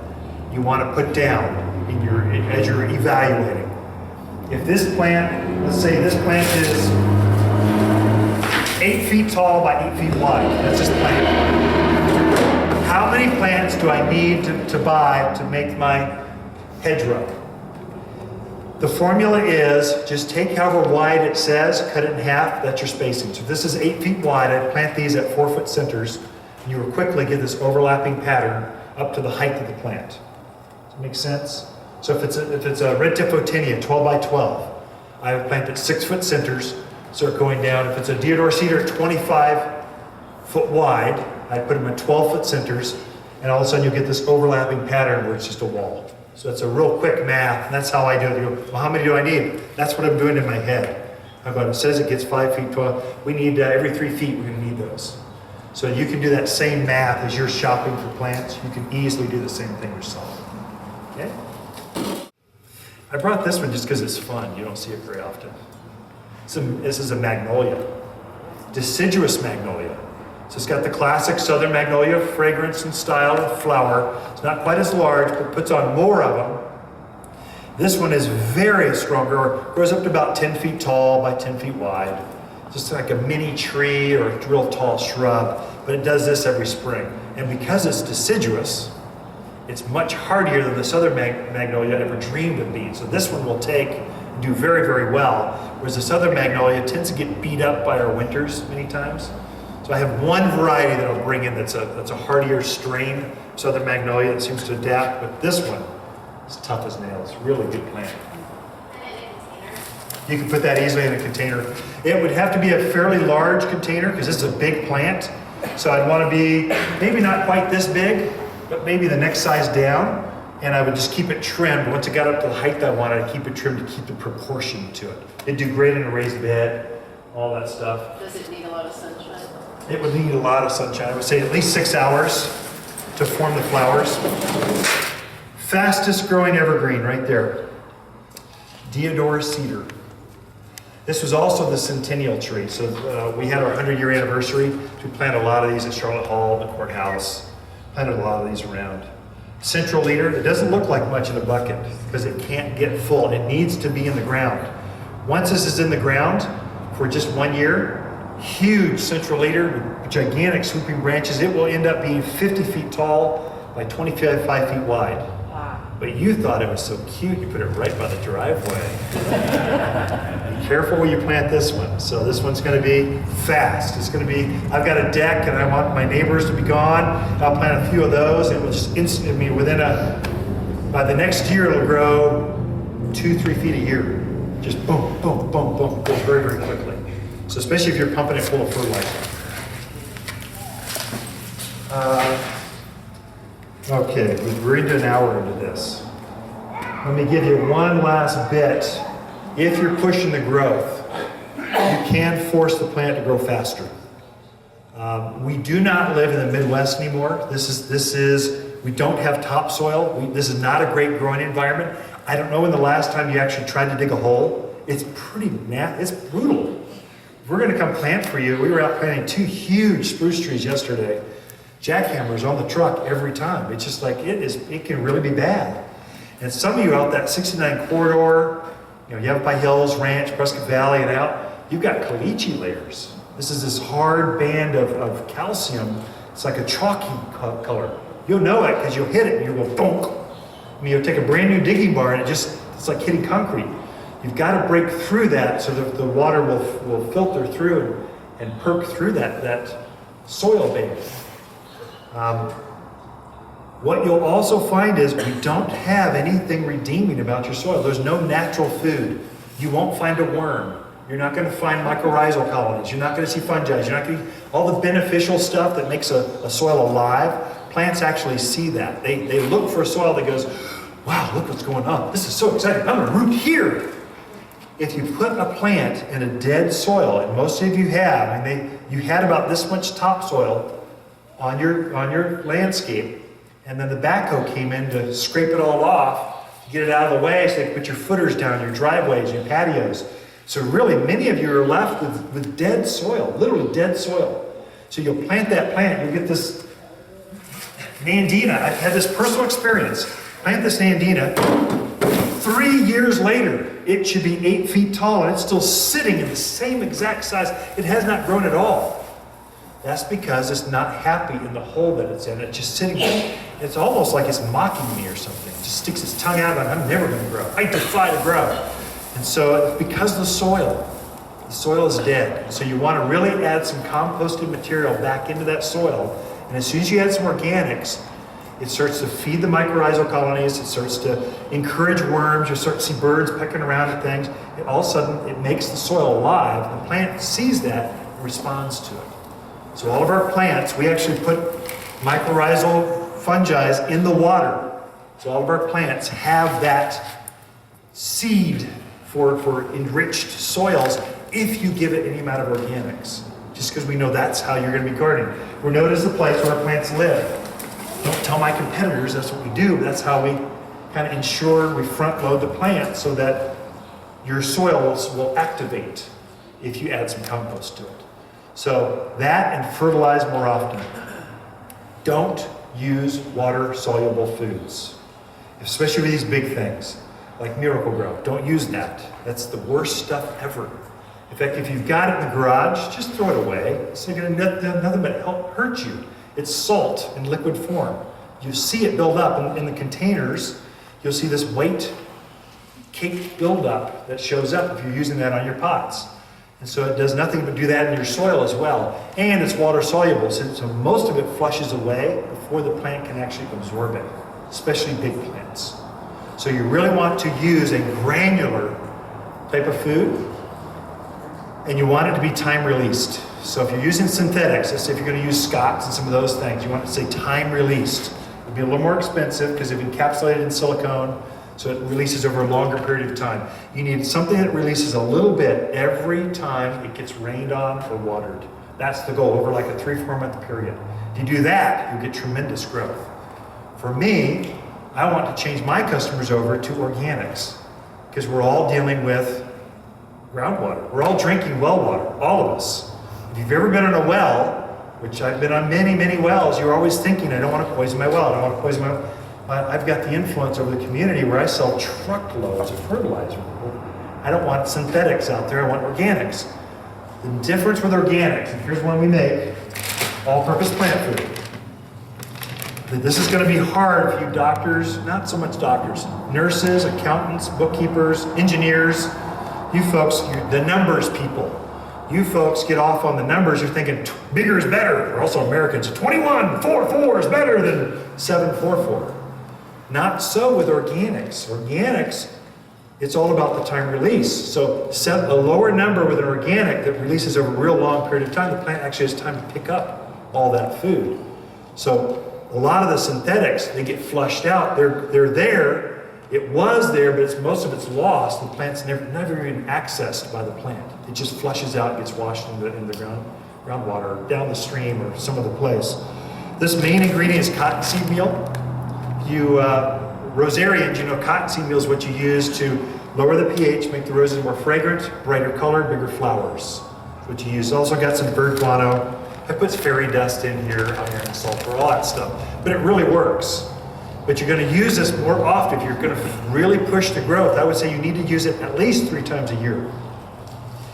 you want to put down as you're evaluating. If this plant, let's say this plant is 8 feet tall by 8 feet wide, that's this plant. How many plants do I need to buy to make my hedgerow? The formula is just take however wide it says, cut it in half, that's your spacing. So if this is 8 feet wide, I plant these at 4 foot centers, and you will quickly get this overlapping pattern up to the height of the plant. Does that make sense? So if it's a red tip Otinia, 12 by 12, I would plant at 6 foot centers, start going down. If it's a deodar cedar at 25 foot wide, I'd put them at 12 foot centers, and all of a sudden you'll get this overlapping pattern where it's just a wall. So it's a real quick math, and that's how I do it. You go, well, how many do I need? That's what I'm doing in my head. I'm going, it says it gets 5 feet tall. We need every 3 feet, we're going to need those. So you can do that same math as you're shopping for plants. You can easily do the same thing yourself. Okay? I brought this one just because it's fun. You don't see it very often. This is a magnolia, deciduous magnolia. So it's got the classic southern magnolia fragrance and style and flower. It's not quite as large, but puts on more of them. This one is very strong, grows up to about 10 feet tall by 10 feet wide. Just like a mini tree or a real tall shrub, but it does this every spring. And because it's deciduous, it's much hardier than the southern magnolia ever dreamed of being. So this one will take and do very, very well, whereas the southern magnolia tends to get beat up by our winters many times. So I have one variety that I'll bring in that's a hardier strain, southern magnolia, that seems to adapt, but this one is tough as nails, really good plant. You can put that easily in a container. It would have to be a fairly large container because this is a big plant. So I'd want to be maybe not quite this big, but maybe the next size down. And I would just keep it trimmed. Once it got up to the height I wanted, I'd keep it trimmed to keep the proportion to it. It'd do great in a raised bed, all that stuff. Does it need a lot of sunshine? It would need a lot of sunshine. I would say at least 6 hours to form the flowers. Fastest growing evergreen right there. Deodar cedar. This was also the centennial tree. So we had our 100-year anniversary. We planted a lot of these at Charlotte Hall, the courthouse. Planted a lot of these around. Central leader, it doesn't look like much in a bucket because it can't get full. It needs to be in the ground. Once this is in the ground for just 1 year, huge central leader with gigantic swooping branches, it will end up being 50 feet tall by 25 feet wide. Wow. But you thought it was so cute, you put it right by the driveway. Be careful where you plant this one. So this one's going to be fast. It's going to be, I've got a deck and I want my neighbors to be gone. I'll plant a few of those and it will just instantly, by the next year it'll grow 2-3 feet a year. Just boom, boom, boom, boom. It goes very, very quickly. So especially if you're pumping it full of fertilizer. Okay, we're into an hour into this. Let me give you one last bit. If you're pushing the growth, you can force the plant to grow faster. We do not live in the Midwest anymore. We don't have topsoil. This is not a great growing environment. I don't know when the last time you actually tried to dig a hole. It's it's brutal. If we're gonna come plant for you, we were out planting 2 huge spruce trees yesterday. jackhammers on the truck every time. It's just like, it can really be bad. And some of you out that 69 corridor, Yavapai Hills, Ranch, Prescott Valley, and out, you've got caliche layers. This is this hard band of calcium. It's like a chalky color. You'll know it because you'll hit it and you'll go bonk. You'll take a brand new digging bar and it's like hitting concrete. You've got to break through that so that the water will filter through and perk through that soil band. What you'll also find is we don't have anything redeeming about your soil. There's no natural food. You won't find a worm. You're not going to find mycorrhizal colonies. You're not going to see fungi. You're not going to all the beneficial stuff that makes a soil alive. Plants actually see that. They look for a soil that goes, wow, look what's going on. This is so exciting. I'm going to root here. If you put a plant in a dead soil, and most of you have, you had about this much topsoil on your landscape, and then the backhoe came in to scrape it all off, to get it out of the way, so they can put your footers down, your driveways, your patios. So really, many of you are left with dead soil, literally dead soil. So you'll plant that plant, you'll get this Nandina. I've had this personal experience. Plant this Nandina. 3 years later, it should be 8 feet tall, and it's still sitting in the same exact size. It has not grown at all. That's because it's not happy in the hole that it's in. It's just sitting there. It's almost like it's mocking me or something. It just sticks its tongue out, and I'm never going to grow. I defy to grow. And so it's because the soil is dead. So you want to really add some composted material back into that soil. And as soon as you add some organics, it starts to feed the mycorrhizal colonies. It starts to encourage worms. You start to see birds pecking around at things. All of a sudden, it makes the soil alive. The plant sees that and responds to it. So all of our plants, we actually put mycorrhizal fungi in the water. So all of our plants have that seed for enriched soils if you give it any amount of organics. Just because we know that's how you're going to be gardening. We're known as the place where our plants live. Don't tell my competitors that's what we do, but that's how we kind of ensure we front load the plant so that your soils will activate if you add some compost to it. So that and fertilize more often. Don't use water-soluble foods, especially with these big things like Miracle-Gro. Don't use that. That's the worst stuff ever. In fact, if you've got it in the garage, just throw it away. It's not going to nothing but help hurt you. It's salt in liquid form. You see it build up in the containers. You'll see this white cake buildup that shows up if you're using that on your pots. And so it does nothing but do that in your soil as well. And it's water soluble, so most of it flushes away before the plant can actually absorb it, especially big plants. So you really want to use a granular type of food, and you want it to be time released. So if you're using synthetics, let's say if you're going to use Scott's and some of those things, you want to say time released. It'll be a little more expensive because it's encapsulated in silicone, so it releases over a longer period of time. You need something that releases a little bit every time it gets rained on or watered. That's the goal, over like a 3-4 month period. If you do that, you'll get tremendous growth. For me, I want to change my customers over to organics because we're all dealing with groundwater. We're all drinking well water, all of us. If you've ever been on a well, which I've been on many, many wells, you're always thinking, I don't want to poison my well, I don't want to poison my well. I've got the influence over the community where I sell truckloads of fertilizer. I don't want synthetics out there, I want organics. The difference with organics, and here's one we make, all-purpose plant food. This is going to be hard for you doctors, not so much doctors, nurses, accountants, bookkeepers, engineers, you folks, the numbers people. You folks get off on the numbers, you're thinking bigger is better. We're also Americans. 21.44 is better than 7.44. Not so with organics. Organics, it's all about the time release. So set a lower number with an organic that releases over a real long period of time. The plant actually has time to pick up all that food. So a lot of the synthetics, they get flushed out. They're there. It was there, but most of it's lost. The plant's never even accessed by the plant. It just flushes out, gets washed in the groundwater, down the stream or some other place. This main ingredient is cottonseed meal. Rosarians, cottonseed meal is what you use to lower the pH, make the roses more fragrant, brighter color, bigger flowers. That's what you use. Also got some bird guano. It puts fairy dust in here, iron, sulfur, all that stuff. But it really works. But you're going to use this more often if you're going to really push the growth. I would say you need to use it at least 3 times a year.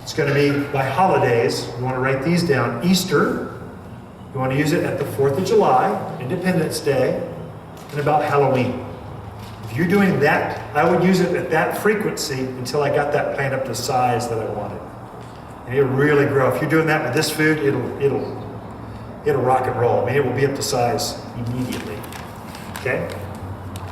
It's going to be by holidays. You want to write these down. Easter, you want to use it at the 4th of July, Independence Day, and about Halloween. If you're doing that, I would use it at that frequency until I got that plant up to size that I wanted. And it'll really grow. If you're doing that with this food, it'll rock and roll. I mean, it will be up to size immediately. Okay?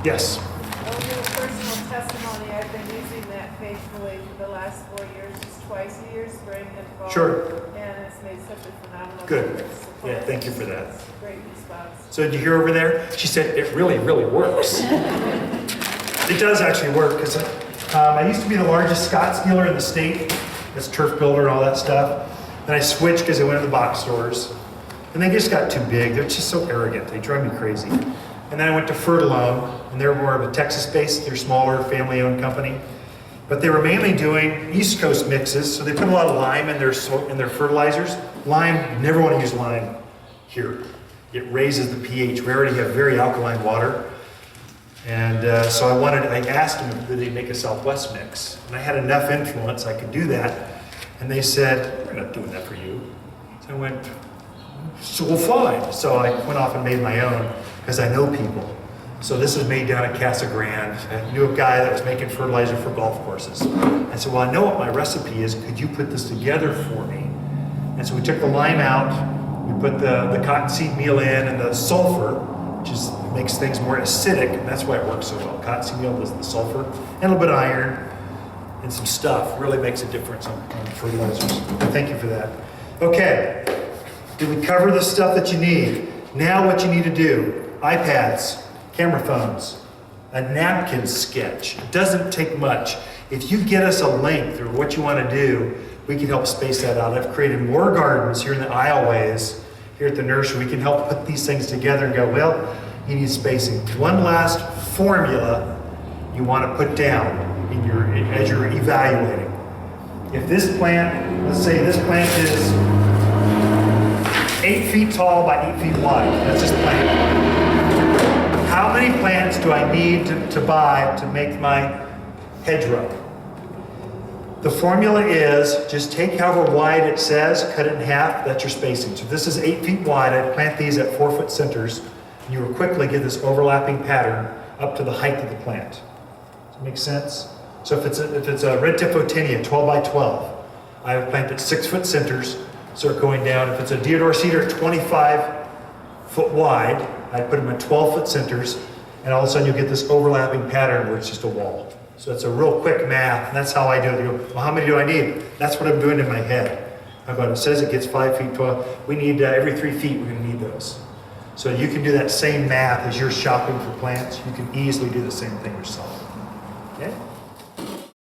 Yes? I'll give a personal testimony. I've been using that faithfully for the last 4 years, just twice a year, spring and fall. Sure. And it's made such a phenomenal Good. difference. Yeah, thank you for that. It's a great response. So did you hear over there? She said it really, really works. It does actually work because I used to be the largest Scott's dealer in the state. That's turf builder and all that stuff. Then I switched because I went to the box stores. And they just got too big. They're just so arrogant. They drive me crazy. And then I went to Fertilome, and they're more of a Texas-based, they're smaller, family-owned company. But they were mainly doing East Coast mixes, so they put a lot of lime in their fertilizers. Lime, you never want to use lime here. It raises the pH. We already have very alkaline water. And so I asked them, did they make a Southwest mix? And I had enough influence, I could do that. And they said, we're not doing that for you. So I went, so well, fine. So I went off and made my own, because I know people. So this is made down at Casa Grande. I knew a guy that was making fertilizer for golf courses. I said, well, I know what my recipe is. Could you put this together for me? And so we took the lime out, we put the cottonseed meal in, and the sulfur, which makes things more acidic, and that's why it works so well. Cottonseed meal does the sulfur, and a little bit of iron, and some stuff. Really makes a difference on fertilizers. Thank you for that. Okay, did we cover the stuff that you need? Now what you need to do, iPads, camera phones, a napkin sketch. It doesn't take much. If you get us a link through what you want to do, we can help space that out. I've created more gardens here in the aisleways, here at the nursery. We can help put these things together and go, well, you need spacing. One last formula you want to put down as you're evaluating. If this plant, let's say this plant is 8 feet tall by 8 feet wide, that's this plant. How many plants do I need to buy to make my hedgerow? The formula is just take however wide it says, cut it in half, that's your spacing. So if this is 8 feet wide, I plant these at 4 foot centers, and you will quickly get this overlapping pattern up to the height of the plant. Does that make sense? So if it's a red tip Otinia, 12 by 12, I would plant at 6 foot centers, start going down. If it's a deodar cedar at 25 foot wide, I'd put them at 12 foot centers, and all of a sudden you'll get this overlapping pattern where it's just a wall. So it's a real quick math, and that's how I do it. You go, well, how many do I need? That's what I'm doing in my head. But it says it gets 5 feet tall. We need, every 3 feet, we're gonna need those. So you can do that same math as you're shopping for plants. You can easily do the same thing yourself. Okay?